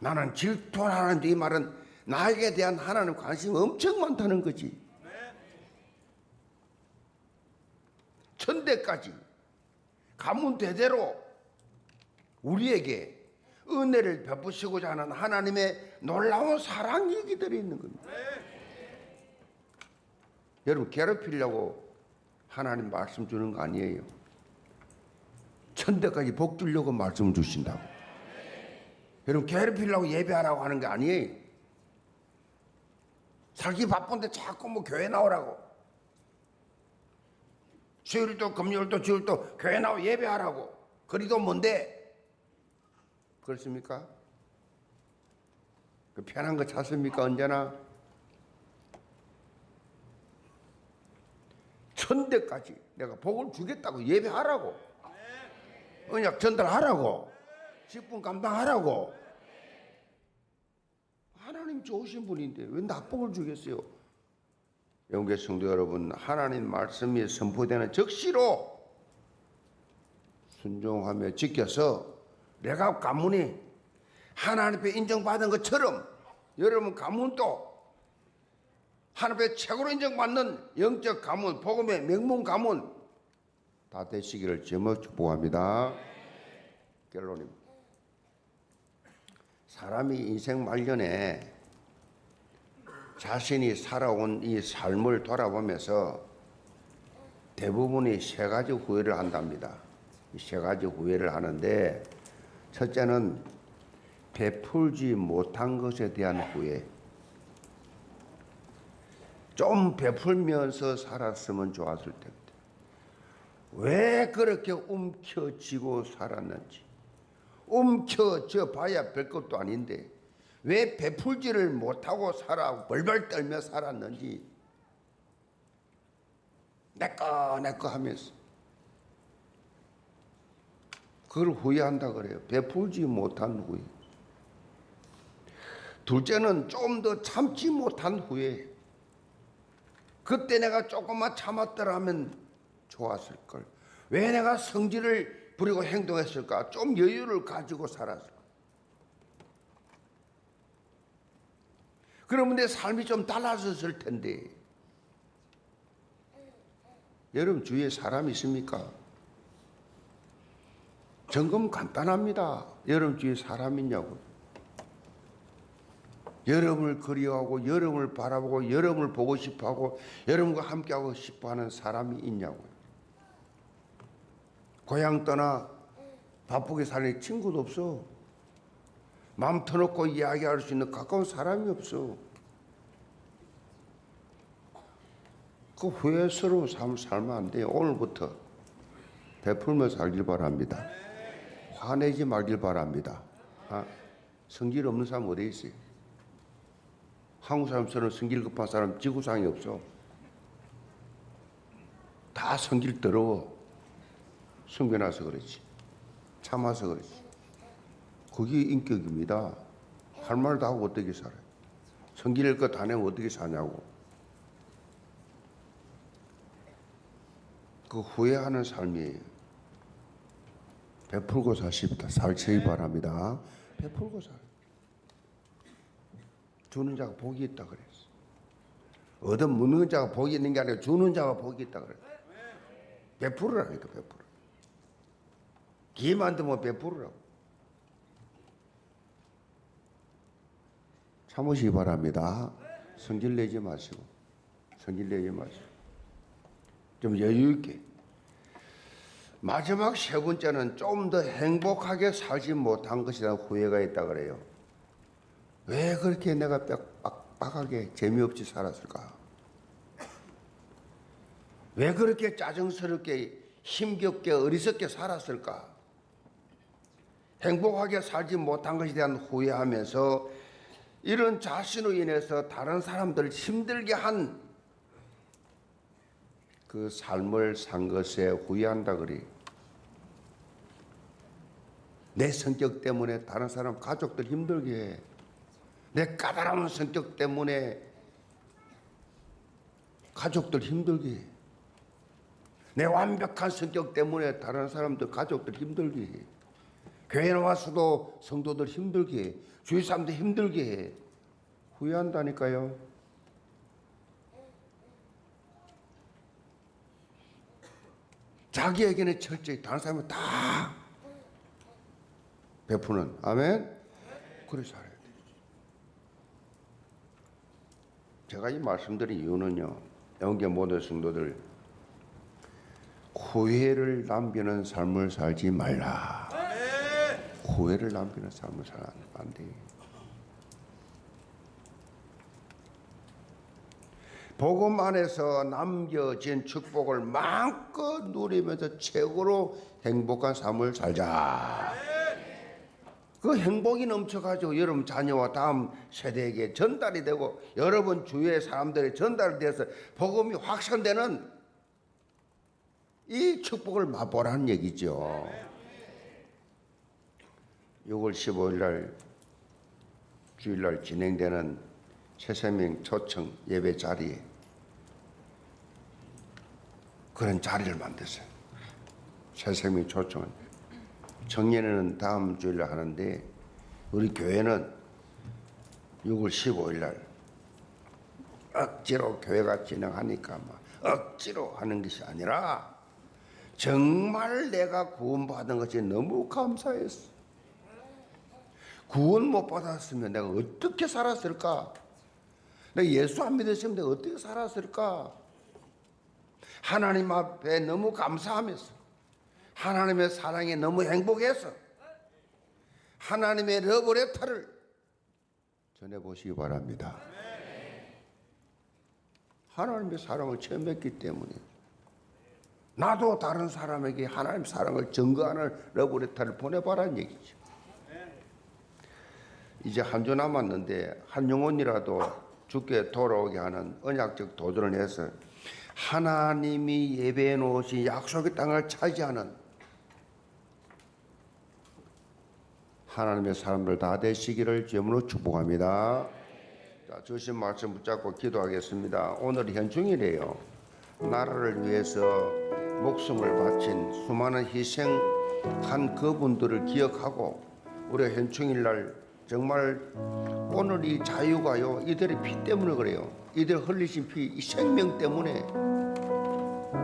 나는 질투하는데 이 말은 나에게 대한 하나님 관심이 엄청 많다는 거지. 천대까지 가문 대대로 우리에게 은혜를 베푸시고자 하는 하나님의 놀라운 사랑 얘기 들어있는 겁니다. 여러분 괴롭히려고 하나님 말씀 주는 거 아니에요. 천대까지 복 주려고 말씀 주신다고. 여러분 괴롭히려고 예배하라고 하는 게 아니에요. 살기 바쁜데 자꾸 뭐 교회 나오라고. 수요일도 금요일도 주일도 교회 나와 예배하라고. 그리도 뭔데? 그렇습니까? 그 편한 거 찾습니까? 언제나? 천대까지 내가 복을 주겠다고 예배하라고. 언약 전달하라고. 직분 감당하라고. 하나님 좋으신 분인데 왜 낙복을 주겠어요? 영계 성도 여러분, 하나님 말씀이 선포되는 적시로 순종하며 지켜서 내가 가문이 하나님 앞에 인정받은 것처럼 여러분 가문도 하나님 앞에 최고로 인정받는 영적 가문, 복음의 명문 가문 다 되시기를 제목 축복합니다. 결론입니다. 사람이 인생 말년에 자신이 살아온 이 삶을 돌아보면서 대부분이 세 가지 후회를 한답니다. 이 세 가지 후회를 하는데 첫째는 베풀지 못한 것에 대한 후회. 좀 베풀면서 살았으면 좋았을 텐데 왜 그렇게 움켜쥐고 살았는지, 움켜쥐어 봐야 별것도 아닌데 왜 베풀지를 못하고 벌벌 떨며 살았는지 내꺼 하면서 그걸 후회한다 그래요. 베풀지 못한 후회. 둘째는 좀 더 참지 못한 후회. 그때 내가 조금만 참았더라면 좋았을 걸. 왜 내가 성질을 부리고 행동했을까? 좀 여유를 가지고 살았을까? 그러면 내 삶이 좀 달라졌을 텐데. 여러분 주위에 사람 있습니까? 점검 간단합니다. 여러분 주위에 사람 있냐고. 여러분을 그리워하고 여러분을 바라보고 여러분을 보고 싶어하고 여러분과 함께하고 싶어하는 사람이 있냐고요. 고향 떠나 바쁘게 사는 친구도 없어. 마음 터놓고 이야기할 수 있는 가까운 사람이 없어. 그 후회스러운 삶을 살면 안 돼요. 오늘부터 베풀며 살길 바랍니다. 화내지 말길 바랍니다. 성질 없는 사람 어디 있어요? 한국 사람처럼 성질 급한 사람 지구상에 없어. 다 성질 더러워. 숨겨놔서 그렇지. 참아서 그렇지. 그게 인격입니다. 할 말도 하고 어떻게 살아요? 성질일 것 다 내면 어떻게 사냐고. 그 후회하는 삶이에요. 베풀고 사십니다. 살시기 바랍니다. 베풀고 살. 주는 자가 복이 있다 그랬어. 얻어먹는 자가 복이 있는 게 아니라 주는 자가 복이 있다 그랬어. 베풀으라니까 베풀어. 기 만들면 베풀으라고. 참으시기 바랍니다. 성질 내지 마시고. 성질 내지 마시고. 좀 여유 있게. 마지막 세 번째는 좀 더 행복하게 살지 못한 것에 대한 후회가 있다 그래요. 왜 그렇게 내가 빡빡하게 재미없이 살았을까? 왜 그렇게 짜증스럽게 힘겹게 어리석게 살았을까? 행복하게 살지 못한 것에 대한 후회하면서 이런 자신으로 인해서 다른 사람들을 힘들게 한 그 삶을 산 것에 후회한다 그래. 내 성격 때문에 다른 사람 가족들 힘들게 해. 내 까다로운 성격 때문에 가족들 힘들게 해. 내 완벽한 성격 때문에 다른 사람들 가족들 힘들게 해. 교회 나와서도 성도들 힘들게 해. 주위 사람들 힘들게 해. 후회한다니까요. 자기에게는 철저히 다른 사람은 다 베푸는. 아멘. 그래 살아야 돼. 제가 이 말씀드린 이유는요, 영계 모든 성도들 후회를 남기는 삶을 살지 말라. 후회를 남기는 삶을 살면 안 돼. 복음 안에서 남겨진 축복을 마음껏 누리면서 최고로 행복한 삶을 살자. 그 행복이 넘쳐가지고 여러분 자녀와 다음 세대에게 전달이 되고 여러분 주위의 사람들의 전달이 돼서 복음이 확산되는 이 축복을 맛보라는 얘기죠. 6월 15일 날 주일날 진행되는 새생명 초청 예배 자리에 그런 자리를 만들었어요. 새생명 초청은 청년회는 다음 주일날 하는데 우리 교회는 6월 15일 날 억지로 교회가 진행하니까 막 억지로 하는 것이 아니라 정말 내가 구원받은 것이 너무 감사했어. 구원 못 받았으면 내가 어떻게 살았을까? 내가 예수 안 믿었으면 내가 어떻게 살았을까? 하나님 앞에 너무 감사하면서 하나님의 사랑에 너무 행복해서 하나님의 러브레터를 전해보시기 바랍니다. 하나님의 사랑을 처음 뵙기 때문에 나도 다른 사람에게 하나님의 사랑을 증거하는 러브레터를 보내봐라는 얘기죠. 이제 한 주 남았는데 한 영혼이라도 주께 돌아오게 하는 언약적 도전을 해서 하나님이 예배해 놓으신 약속의 땅을 차지하는 하나님의 사람들 다 되시기를 주님으로 축복합니다. 자, 주신 말씀 붙잡고 기도하겠습니다. 오늘 현충일이에요. 나라를 위해서 목숨을 바친 수많은 희생한 그분들을 기억하고 우리가 현충일 날 정말 오늘 이 자유가요 이들의 피 때문에 그래요. 이들 흘리신 피, 이 생명 때문에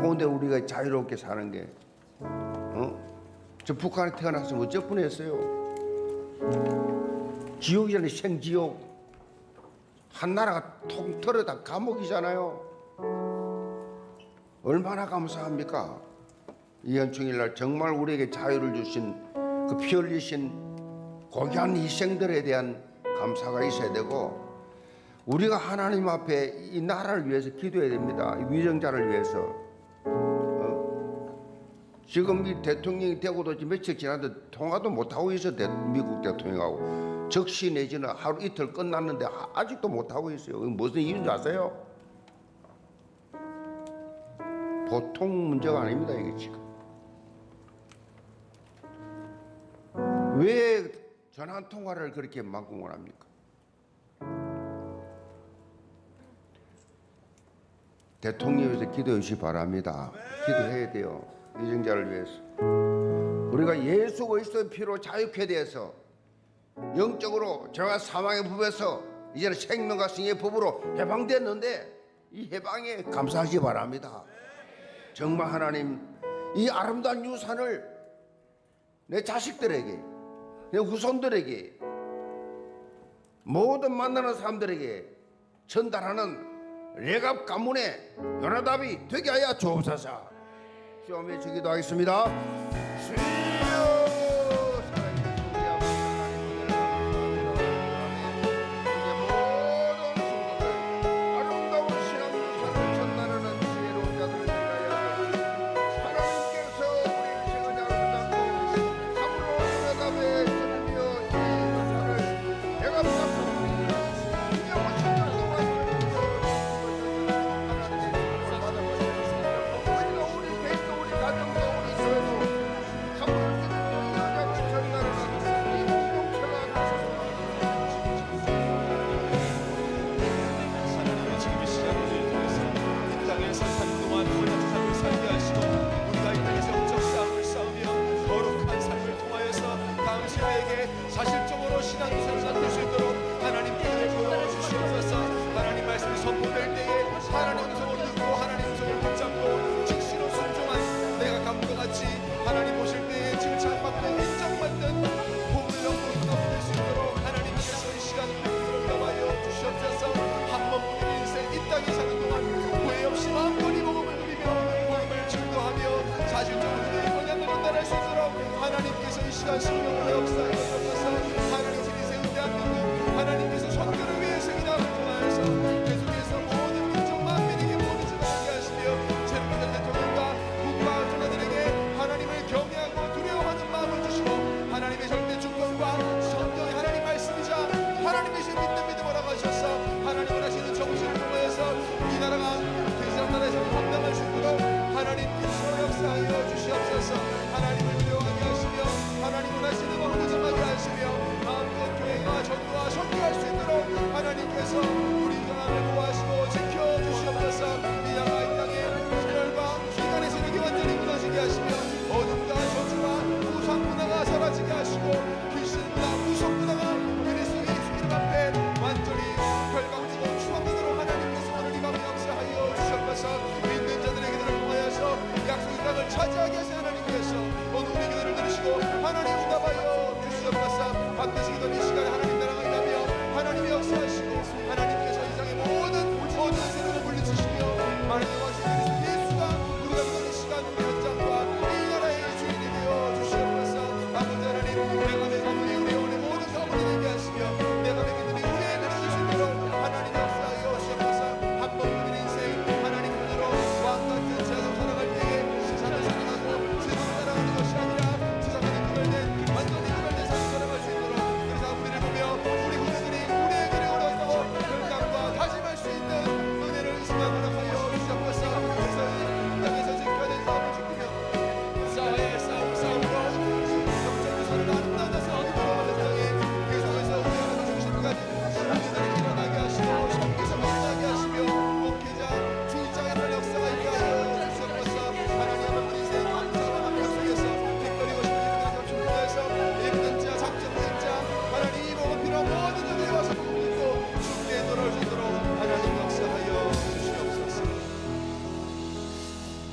오늘 우리가 자유롭게 사는 게 저 북한에 태어났으면 어쩔 뻔했어요. 지옥이잖아요. 생지옥. 한 나라가 통틀어 다 감옥이잖아요. 얼마나 감사합니까? 이 현충일 날 정말 우리에게 자유를 주신 그 피 흘리신 고귀한 희생들에 대한 감사가 있어야 되고 우리가 하나님 앞에 이 나라를 위해서 기도해야 됩니다. 이 위정자를 위해서. 지금 이 대통령이 되고도 지금 며칠 지났는데 통화도 못하고 있어. 미국 대통령하고 적시 내지는 하루 이틀 끝났는데 아직도 못하고 있어요. 무슨 이유인지 아세요? 보통 문제가 아닙니다. 이게 지금 왜 전화 통화를 그렇게 만공을 합니까? 대통령에 위해서 기도해 주시기 바랍니다. 기도해야 돼요. 위정자를 위해서. 우리가 예수 그리스도의 피로 자유케 되어서 영적으로 죄와 사망의 법에서 이제는 생명과 승리의 법으로 해방됐는데 이 해방에 감사하시기 바랍니다. 정말 하나님 이 아름다운 유산을 내 자식들에게 내 후손들에게 모든 만나는 사람들에게 전달하는 레갑 가문의 요나답이 되게 하여 주옵소서. 시험에 주기도 하겠습니다. 아름다운 신앙 유산을 전달하는 지혜로운 자들을 위하여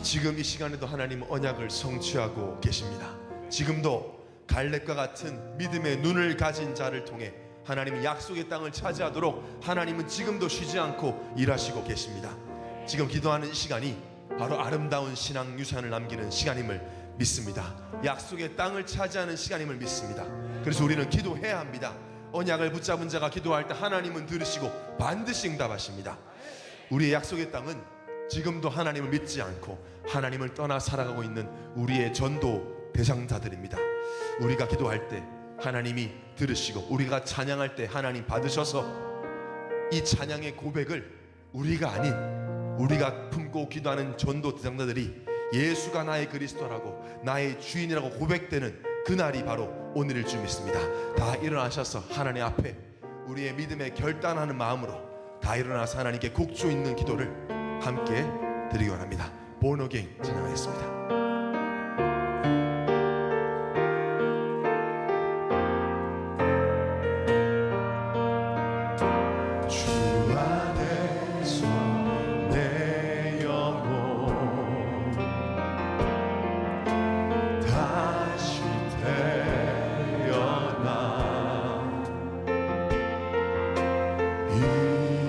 지금 이 시간에도 하나님은 언약을 성취하고 계십니다. 지금도 갈렙과 같은 믿음의 눈을 가진 자를 통해 하나님은 약속의 땅을 차지하도록 하나님은 지금도 쉬지 않고 일하시고 계십니다. 지금 기도하는 이 시간이 바로 아름다운 신앙 유산을 남기는 시간임을 믿습니다. 약속의 땅을 차지하는 시간임을 믿습니다. 그래서 우리는 기도해야 합니다. 언약을 붙잡은 자가 기도할 때 하나님은 들으시고 반드시 응답하십니다. 우리의 약속의 땅은 지금도 하나님을 믿지 않고 하나님을 떠나 살아가고 있는 우리의 전도 대상자들입니다. 우리가 기도할 때 하나님이 들으시고 우리가 찬양할 때 하나님 받으셔서 이 찬양의 고백을 우리가 아닌 우리가 품고 기도하는 전도 대상자들이 예수가 나의 그리스도라고 나의 주인이라고 고백되는 그날이 바로 오늘일 줄 믿습니다. 다 일어나셔서 하나님 앞에 우리의 믿음에 결단하는 마음으로 다 일어나서 하나님께 곡조 있는 기도를 함께 드리기 원합니다. Born Again 찬양하겠습니다.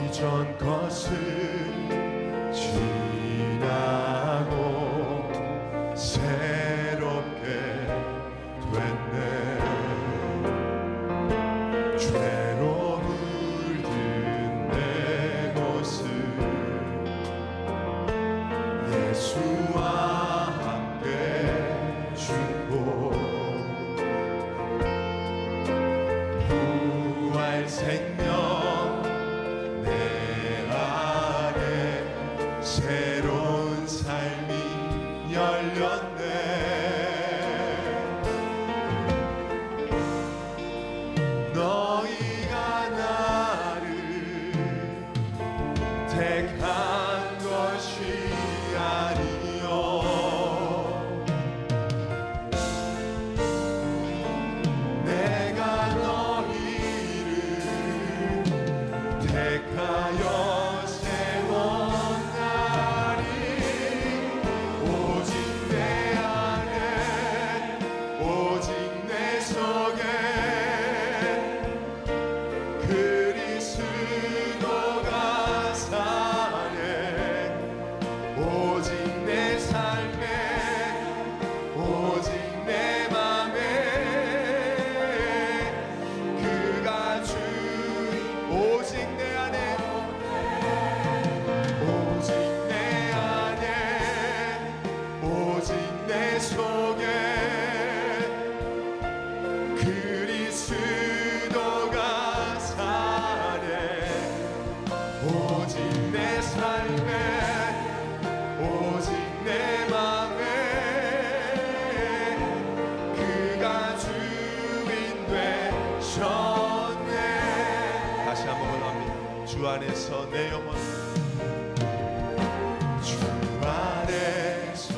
이전 것은 지나고 새롭게 됐네. 죄로 물든 내 모습 예수와 함께 죽고 부활 생명 새로운 삶이 열렸네. 너희가 나를 택한 것이 아니요 내가 너희를 택하여 그리스도가 사네. 오직 내 삶에 오직 내 맘에 그가 주인. 오직 내 안에 오직 내 안에 오직 내 속에 그리스도가 사네. 오직 내 삶에 오직 내 맘에 그가 주인 되셨네. 다시 한번 합니다. 주 안에서 내 영혼 주 안에서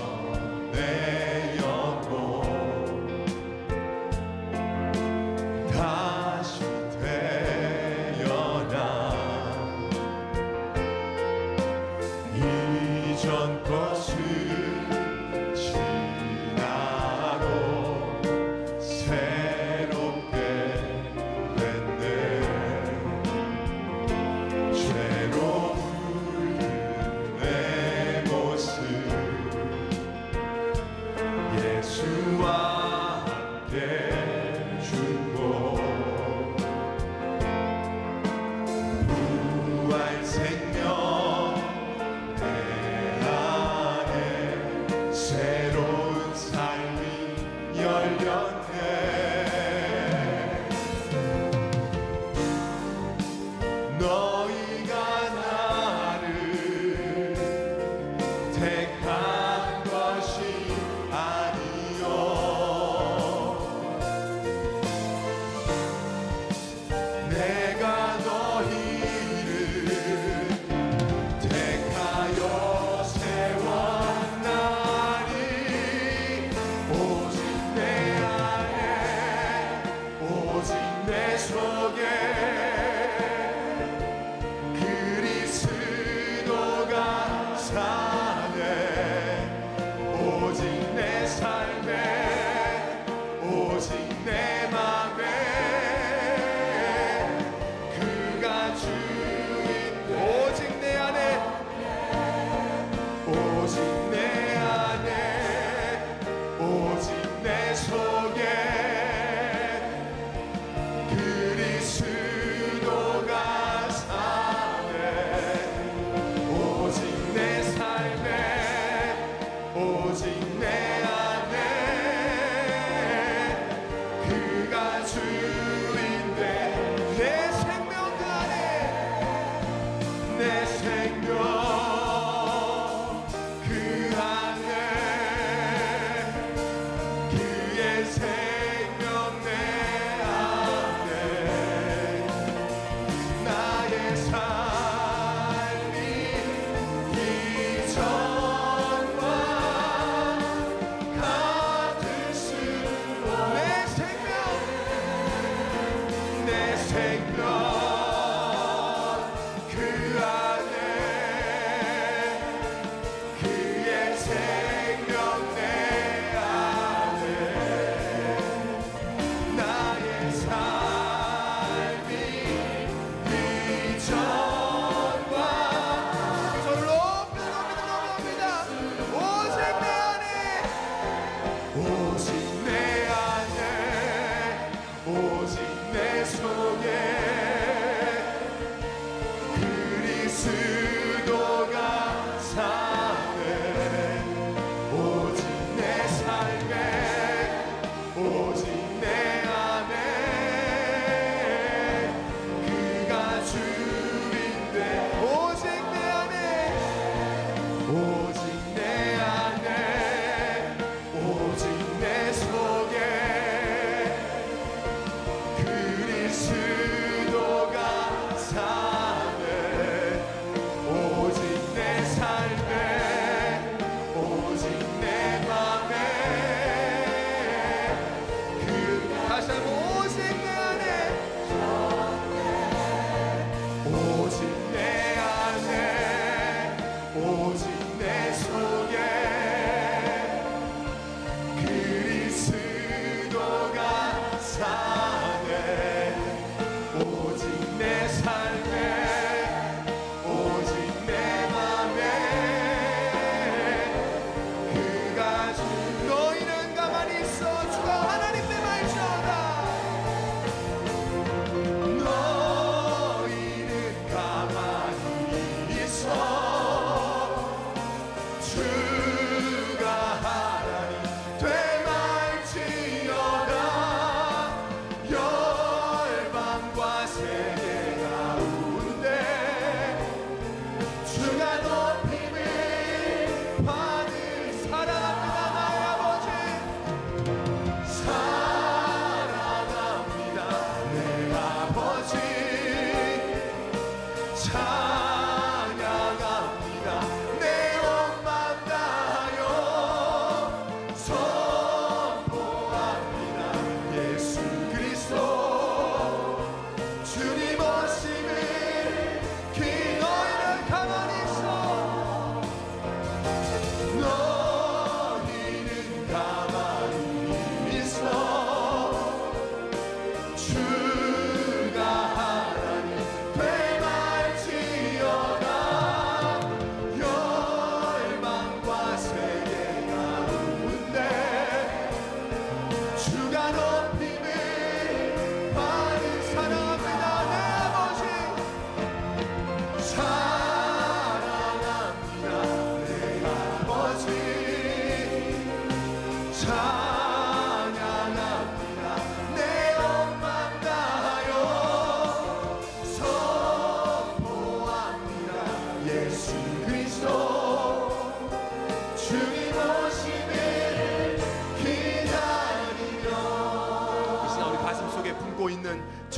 내 영혼 다시 태어나 이전 것을 지나고 새롭게 됐네. 죄로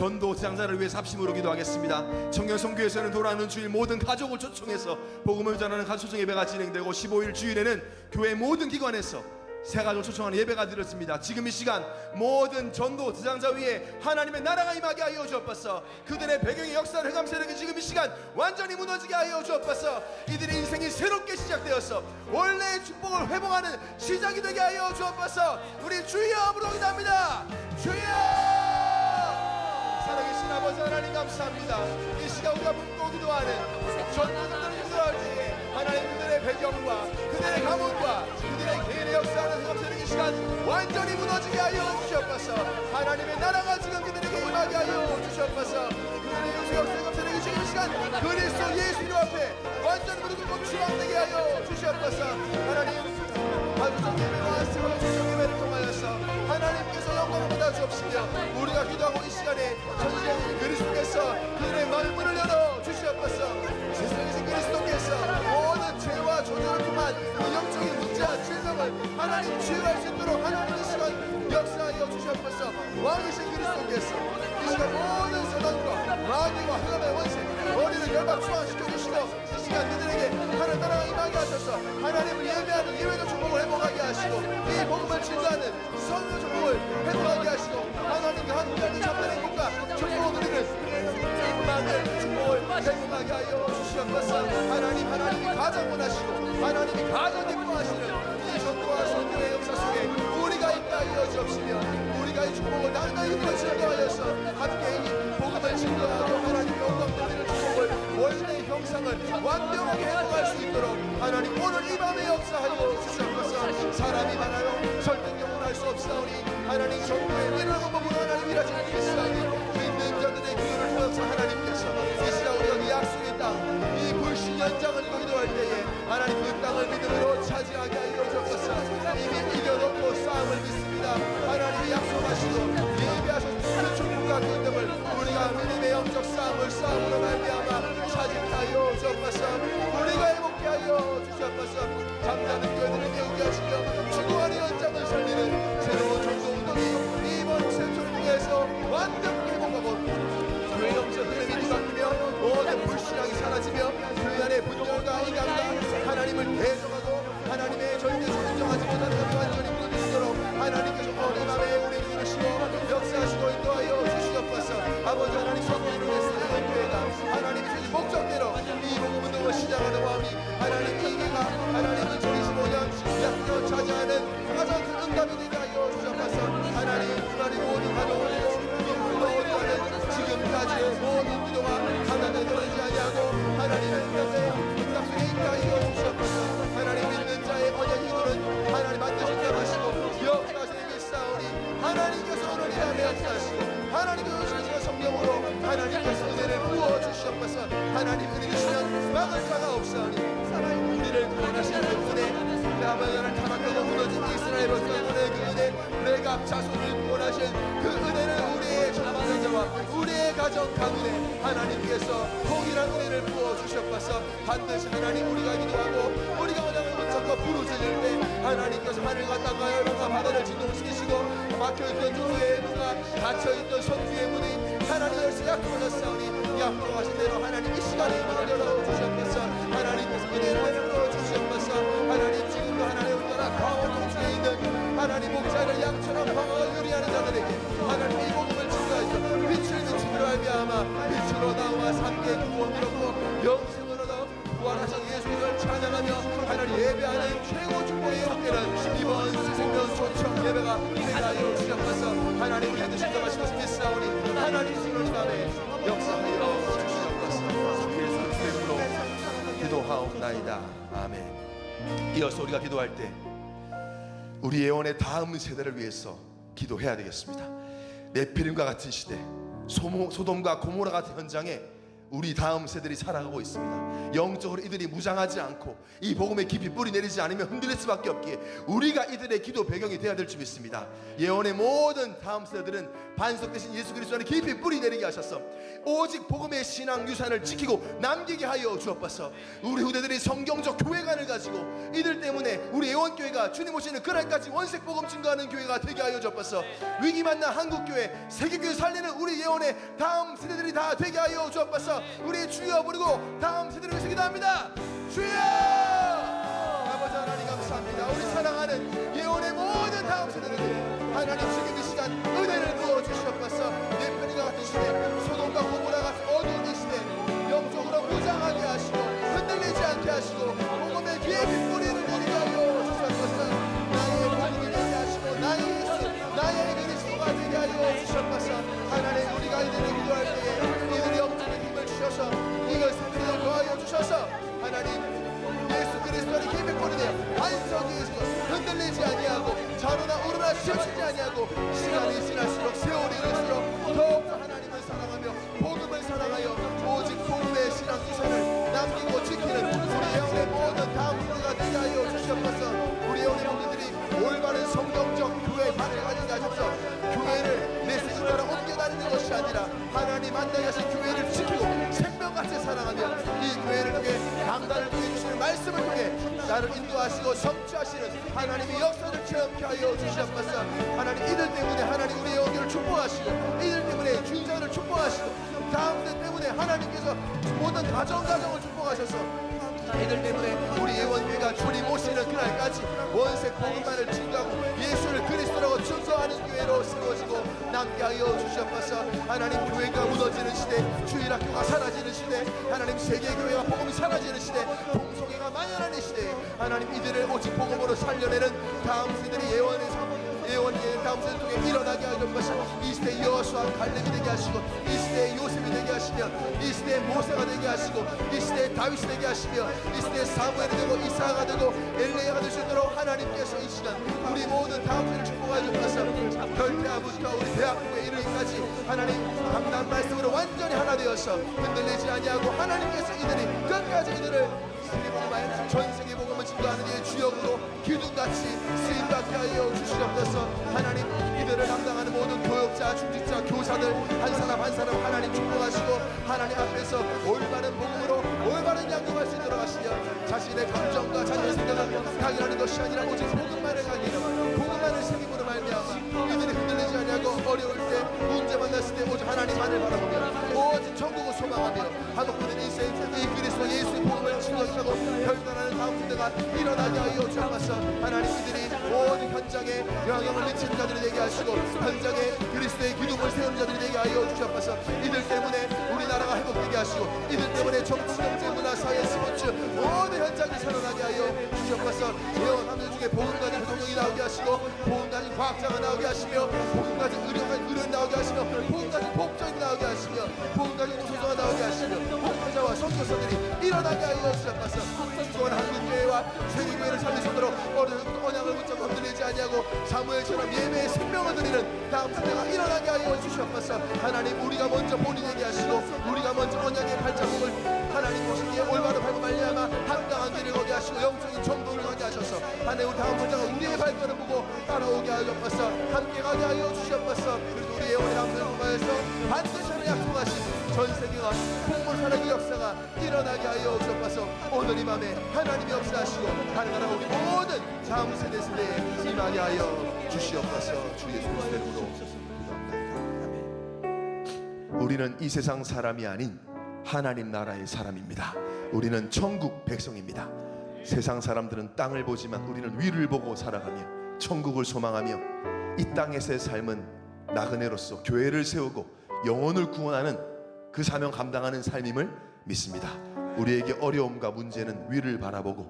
전도 지향자를 위해 합심으로 기도하겠습니다. 청년선교에서는 돌아오는 주일 모든 가족을 초청해서 복음을 전하는 가족초청 예배가 진행되고 15일 주일에는 교회 모든 기관에서 새가족 초청하는 예배가 드렸습니다. 지금 이 시간 모든 전도 지향자 위에 하나님의 나라가 임하게 하여 주옵소서. 그들의 배경의 역사를 흑암 세력이 지금 이 시간 완전히 무너지게 하여 주옵소서. 이들의 인생이 새롭게 시작되어서 원래의 축복을 회복하는 시작이 되게 하여 주옵소서. 우리 주여 부르기합니다. 주여! 살아계신 아버지 하나님 감사합니다. 이 시간 우리가 묻고 기도하는 전도자들을 기도할 때에 하나님 그들의 배경과 그들의 가문과 그들의 개인의 역사를 흑암세력이 시간 완전히 무너지게 하여 주시옵소서. 하나님의 나라가 지금 그들에게 임하게 하여 주시옵소서. 그들의 영생 역사 흑암세력이 지금 이 시간 그리스도 예수 이름 앞에 완전히 무릎 꿇고 추앙되게 하여 주시옵소서. 하나님 가족적 예배와 세월적 예배를 통하여서 하나님께서 영광을 받아 주옵시며 우리가 기도하고 이 시간에 전쟁 그리스도께서 그들의 마음을 열어 주시옵소서. 세상에서 그리스도께서 모든 죄와 조절을 통한 그 영적인 문제와 질병을 하나님 치유할 수 있도록 하나님 이 시간 역사하여 주시옵소서. 왕이신 그리스도께서 이 시간 모든 사단과 마귀와 흑암의 원세 머리를 결박 추앙시켜 주시고 이 시간 그들에게 하나님 나라가 임하게 하셔서 하나님을 예배하는 예배적 축복을 회복하게 하시고 이 복음을 진도하는 선교 축복을 회복하게 하시고 하나님과 함께하는 참된 행복과 축복을 드리는 임마누엘 축복을 회복하게 하여 주시옵소서. 하나님이 가장 원하시고 하나님이 가장 기뻐하시는 이 전도와 선교의 역사 속에 우리가 있다 하여 주옵시며 우리가 이 축복을 나날이 이끌어 진도하여서 함께 이 복음을 진도하고 하나님 영광 드리는 축복을 원래의 형상을 완벽하게 회복할 수 있도록 하나님 오늘 이 밤에 역사하여 주시옵소서. 사람이 많아요 설득력은 할 수 없사오니 하나님 정부의 미를 보고 하나님 일하지 않겠사오니 믿는 자들의 기회를 통해서 하나님께서 이 시간 우리가 이 약속의 땅, 이 불신 연장을 기도할 때에 하나님 그 땅을 믿음으로 차지하게 하여 주옵소서. 이미 이겨놓고 싸움을 믿습니다. 하나님이 약속하시고 예비하신 그 축복과 기쁨을 우리가 믿음의 영적 싸움을 싸움으로 말미암아 차지하게 하여 주옵소서. 우리가 행복케 하여 주옵소서. 잠자는 교회들을 깨우게 하시며 죽어가는 연장을 살리는 새로운 전도운동이 이번 세초를 통해서 완전히 회복하고 교회 영적 흐름이 뒤바뀌며 모든 불신앙이 사라지며 그 안에 분열과 이간과 하나님을 대적하고 하나님의 절대를 인정하지 못하는 것이 완전히 무너지도록 하나님께서 오늘 밤에 우리를 이루시고 역사하시고 인도하여 주시옵소서. 아버지 하나님 선포를 위해서 교회가 하나님이 주신 목적대로 이 복음운동을 시작하는 마음이 하나님 이기가 하나님 2025년 10년 차지하는 가장 큰 응답이 되게 하여 주시옵소서. 하나님 모든 가족을 모든 지금까지의 모든 기도가 하나님을 들어지지 아니하고 하나님의 응답 속에 있게 하여 주시옵소서. 하나님 믿는 자의 언약 기도는 하나님 반드시 응답하시고 역사하시는 믿사오니 하나님께서 오늘 이 밤에 역사하시고 하나님께서 주시는 성령으로 하나님께서 은혜를 부어주시옵소서. 하나님 은혜 주시면 막을 자가 없사오니 우리를 구원하시는 그 은혜 아버지 하나님 타락하고 무너진 이스라엘 백성들의 그 은혜 레갑 자손을 구원하신 그 은혜를 우리의 전망자와 우리의 가정 가문에 하나님께서 동일한 은혜를 부어주시옵소서. 반드시 하나님 우리가 기도하고 우리가 언약을 붙잡고 부르짖을 때 하나님께서 하늘과 땅과 열방과 바다를 진동시키시고 막혀있던 주의 문과 닫혀있던 선주의 문이 하나님 열쇠 약속하셨사오니 약속하신 대로 하나님 이 시간에 문을 열어주시옵소서. 하나님께서 은혜를 베풀어주시옵소서. 하나님 지금도 하나님을 떠나 광원 통중에 있는 하나님 목자를 양처럼 방황을 요리하는 자들에게 하나님 이 복음을 증거하시고 빛을 비추기로 알미암아 빛으로 나와 삼계 구원이었고 영생을 얻어 부활하신 예수님을 찬양하며 하나님 예배하는 최고 축복의 형태는 이번 생명 초청 예배가 되게 하여 주시옵소서. 하나님 우리 해주신 것 말씀을 믿사오니 하나님 주시는 이 밤에 역사하여 주시옵소서. 예수 이름으로 기도하옵나이다. 아멘. 이어서 우리가 기도할 때 우리 예언의 다음 세대를 위해서 기도해야 되겠습니다. 네피림과 같은 시대, 소돔과 고모라 같은 현장에 우리 다음 세대들이 살아가고 있습니다. 영적으로 이들이 무장하지 않고 이 복음에 깊이 뿌리 내리지 않으면 흔들릴 수밖에 없기에 우리가 이들의 기도 배경이 되어야 될 줄 믿습니다. 예언의 모든 다음 세대들은 반석되신 예수 그리스도 안에 깊이 뿌리 내리게 하셔서 오직 복음의 신앙 유산을 지키고 남기게 하여 주옵소서. 우리 후대들이 성경적 교회관을 가지고 이들 때문에 우리 예원교회가 주님 오시는 그날까지 원색 복음 증거하는 교회가 되게 하여 주옵소서. 위기 만난 한국교회, 세계교회 살리는 우리 예원의 다음 세대들이 다 되게 하여 주옵소서. 우리 주여 부르고 다음 세대를 위해서 기도합니다. 주여! 아버지 하나님 감사합니다. 우리 사랑하는 예원의 모든 다음 세대들에게 하나님 지금 이 시간 은혜를 부어 주시옵소서. 내 편이가 같은 시대, 소돔과 고모라 같은 어두운 이 시대 영적으로 무장하게 하시고 흔들리지 않게 하시고 복음의 깊이 뿌리를 내리게 하여 주시옵소서. 나의 복음이 되게 하시고 나의 예수, 나의 그리스도가 되게 하여 주시옵소서. 하나님 우리가 이들을 기도할 때에 이들이 영적인 힘을 주셔서 이걸 생명을 더하여 주셔서 하나님 예수 그리스도 안에 깊이 뿌리되 반석이 있고 흔들리지 아니하고 자로나 오르나 쉬어지지 아니하고 시간이 지날수록 세월이 흐를수록 더욱더 하나님을 사랑하며 복음을 사랑하여 오직 복음의 신앙 유산을 남기고 지키는 우리 영의 모든 다음 세대가 되게 하여 주시옵소서. 우리 영의 형제들이 올바른 성경적 교회 반을 가지게 하셔서 교회를 내 스스로 따라 옮겨 다니는 것이 아니라 하나님 만나게 하신 교회를 지키고 생명같이 사랑하며 이 교회를 통해 강단을 통해 주시는 말씀을 통해 나를 인도하시고 성취하시는 하나님의 역사를 체험케 하여 주시옵소서. 하나님 이들 때문에 하나님 우리의 영혼을 축복하시고 이들 때문에 주인자를 축복하시고 다음 때 때문에 하나님께서 모든 가정을 축복하셔서 이들 때문에 우리 예원교회가 주님 오시는 그날까지 원색 복음만을 증거하고 예수를 그리스도라고 증거하는 교회로 세워지고 남게 하여 주시옵소서. 하나님 교회가 무너지는 시대, 주일학교가 사라지는 시대, 하나님 세계교회가 복음이 사라지는 시대, 동성애가 만연하는 시대에 하나님 이들을 오직 복음으로 살려내는 다음 세대의 예원의 다음 세대 통해 일어나게 하여 주옵소서. 이 시대 여호수아 갈렙이 되게 하시고 이 시대 요셉이 되게 하시며 이 시대 모세가 되게 하시고 이 시대 다윗이 되게 하시며 이 시대 사무엘이 되고 이사야가 되고 엘레야가 될 수 있도록 하나님께서 이 시간 우리 모든 다음 세대를 축복하여 주옵소서. 별대아부터 우리 대학부에 이르기까지 하나님 강단 말씀으로 완전히 하나 되어서 흔들리지 아니하고 하나님께서 이들이 끝까지 이들을 전 세계 복음을 증거하는 이의 주역으로 기둥같이 쓰임받게 하여 주시옵소서. 하나님 이들을 담당하는 모든 교역자, 중직자, 교사들 한 사람 한 사람 하나님 축복하시고 하나님 앞에서 올바른 복음으로 올바른 양육할 수 있도록 하시며 자신의 감정과 자신의 생각을 강요하는 것이 아니라 오직 복음만을 강요하며 복음만을 생김으로 말미암아 이들이 흔들리지 아니하고 어려울 때 문제 만났을 때 오직 하나님만을 바라보며 오직 천국을 소망하며 한옥보는 인생 이 그리스도 예수의 복음을 증거하고 결단하는 다음 세대가 일어나게 하여 주옵소서. 하나님 이들이 모든 현장에 영향을 미치는 자들이 되게 하시고 현장에 그리스도의 기둥을 세우는 자들이 되게 하여 주옵소서. 이들 때문에 우리나라가 회복되게 하시고 이들 때문에 정치, 경제, 문화, 사회, 스포츠 모든 현장이 살아나게 하여 주옵소서. 예언하는 중에 복음 가진 대통령이 나오게 하시고 복음 가진 과학자가 나오게 하시며 복음 가진 의료인 나오게 하시며 복음 가진 복장이 나오게 하시며 복음 가진 소수가 나오게 하시며 목회자와 선교사들이 일어나게 하여 주옵소서. 주소한 한국교회와 세계교회를 살리시도록 언약을 붙잡고 흔들리지 아니하고 사무엘처럼 예배의 생명을 드리는 다음 세대가 일어나게 하여 주시옵소서. 하나님 우리가 먼저 본인에게 하시고 우리가 먼저 언약의 발자국을 하나님 보시기에 올바로 밟고 말미암아 합당한 길을 거게 하시고 영적인 정도를 가게 하셔서 하나님 우리 다음 세대가 우리의 발걸음 보고 따라오게 하여 주옵소서. 함께 가게 하여 주시옵소서. 그리고 우리 예언의 남들과에서 반드시 하는 약속하신 전 세계가 풍물 사랑의 역사가 일어나게 하여 주옵소서. 오늘 이 밤에 하나님이 역사하시고 가능하라 우리 모든 다음 세대에 임하게 하여 주시옵소서. 주 예수 그리스도의 이름으로 기도합니다. 아멘. 우리는 이 세상 사람이 아닌 하나님 나라의 사람입니다. 우리는 천국 백성입니다. 세상 사람들은 땅을 보지만 우리는 위를 보고 살아가며 천국을 소망하며 이 땅에서의 삶은 나그네로서 교회를 세우고 영혼을 구원하는 그 사명 감당하는 삶임을 믿습니다. 우리에게 어려움과 문제는 위를 바라보고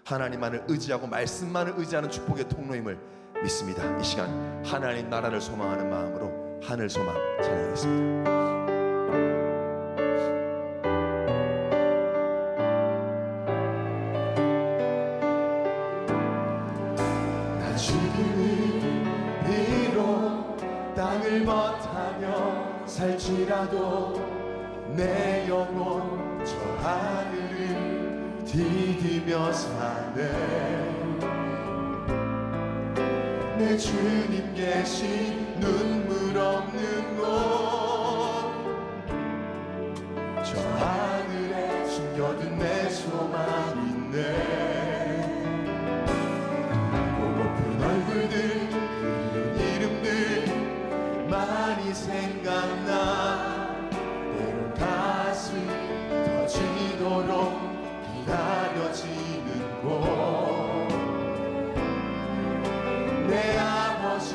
하나님만을 의지하고 말씀만을 의지하는 축복의 통로임을 믿습니다. 이 시간 하나님 나라를 소망하는 마음으로 하늘 소망 찬양하겠습니다. 나 지금이 비록 땅을 멋하며 살지라도 내 영혼 저 하늘을 디디며 사네. 내 주님 계신 눈물 없는 곳, 저 하늘에 숨겨둔 내 소망이 있네. 보고픈 얼굴들, 그리운 이름들 많이 생각나. 때론 가슴 터지도록 기다려지는 곳, 내 아버지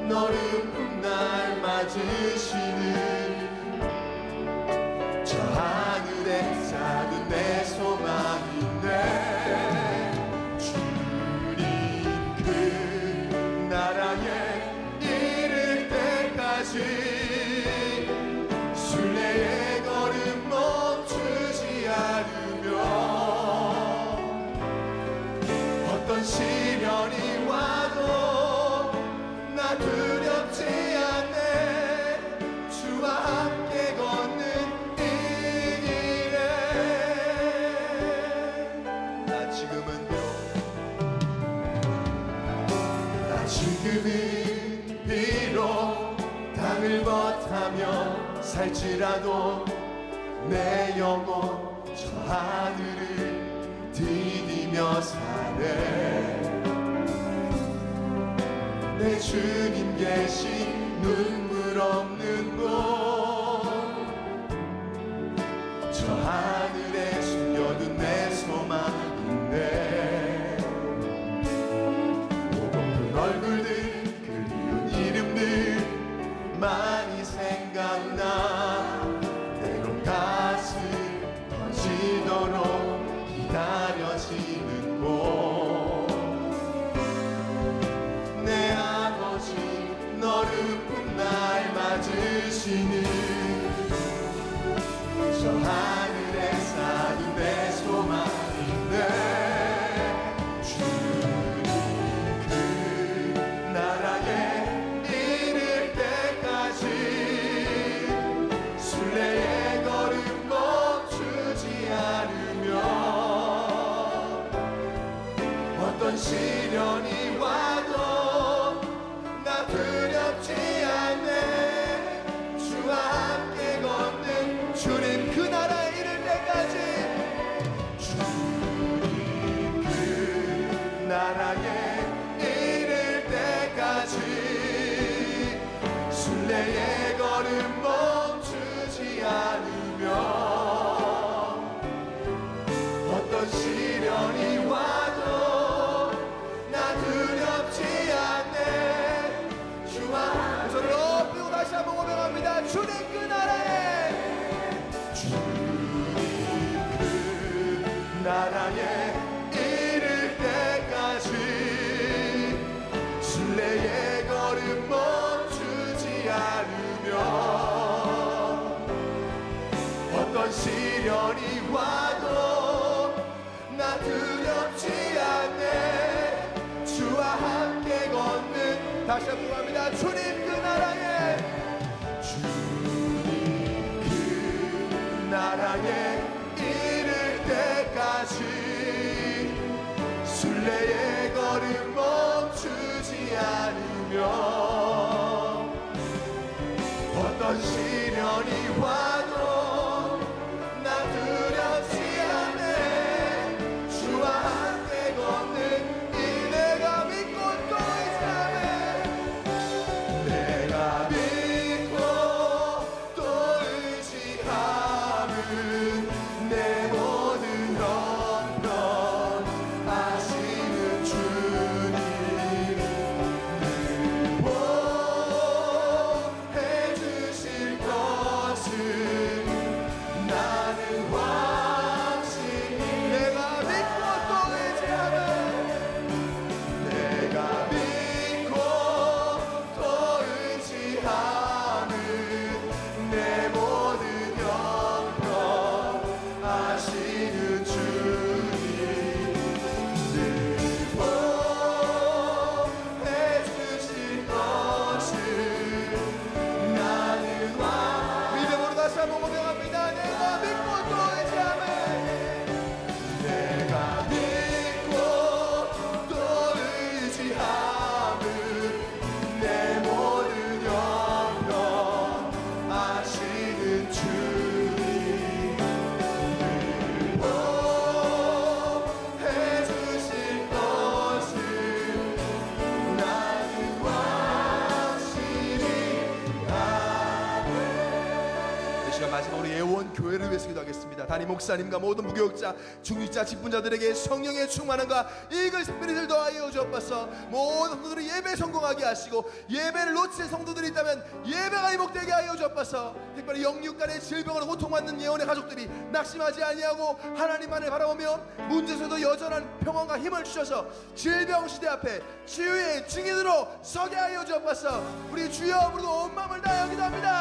너를 날 맞으시는 저 하늘에 쌓은 내 소망인데, 주님 그 나라에 이를 때까지 순례의 걸음 멈추지 않으며, 어떤 시련이 와도 나 두렵지 않네. 주와 함께 걷는 이 길에 나 지금은 비록 땅을 벗하며 살지라도 내 영혼 저 하늘을 디디며 사네. 내 주님 계신 눈물 없는 곳, 저 하늘에 숨겨둔 내 소망인데, 보고픈 얼굴들, 그리운 이름들 많이 생각나. 때론 가슴 터지도록 기다려지는 곳, 내 아버지 너를 날 맞으시는 저 하늘에 쌓은 내 소망인데, 주님 그 나라에 이를 때까지 순례의 걸음 멈추지 않으며, 어떤 시련이 와도 나 두렵지 않네. 주와 함께 걷는 주님 그 나라에 이를 때까지, 주님 그 나라에 이를 때까지 순례의 걸음 멈추지 않으며, 어떤 시련이 와도 나 두렵지 않네. 주와 저를 높이고 다시 한번 고백합니다. 주님 그 나라에, 주님 그 나라에 이를 때까지 순례의 걸음 멈추지 않으며, 어떤 시련이 와도 나 두렵지 않네. 주와 함께 걷는, 다시 한번 합니다. 주님 그 나라에, 주님 그 나라에 이를 때까지 순례의 걸음 멈추지 않으며, 어떤 시련이 와도 나 두렵지 않네. 주와 함께 걷는 이 내가 믿고 또 의지하네. 내가 믿고 또 의지함은 내 모든 형편 아시는 주님, 늘 보호해 주실 것을 위해서 기도하겠습니다. 담임 목사님과 모든 무교육자, 중직자, 직분자들에게 성령의 충만함과 이글 스피릿을 더하여 주옵소서. 모든 성도들이 예배 성공하게 하시고 예배를 놓친 성도들이 있다면 예배가 회복되게 하여 주옵소서. 특별히 영육간의 질병으로 고통받는 예언의 가족들이 낙심하지 아니하고 하나님만을 바라보며 문제에서도 여전한 평안과 힘을 주셔서 질병 시대 앞에 치유의 증인으로 서게 하여 주옵소서. 우리 주여, 우리도 온 마음을 다하여 기도합니다.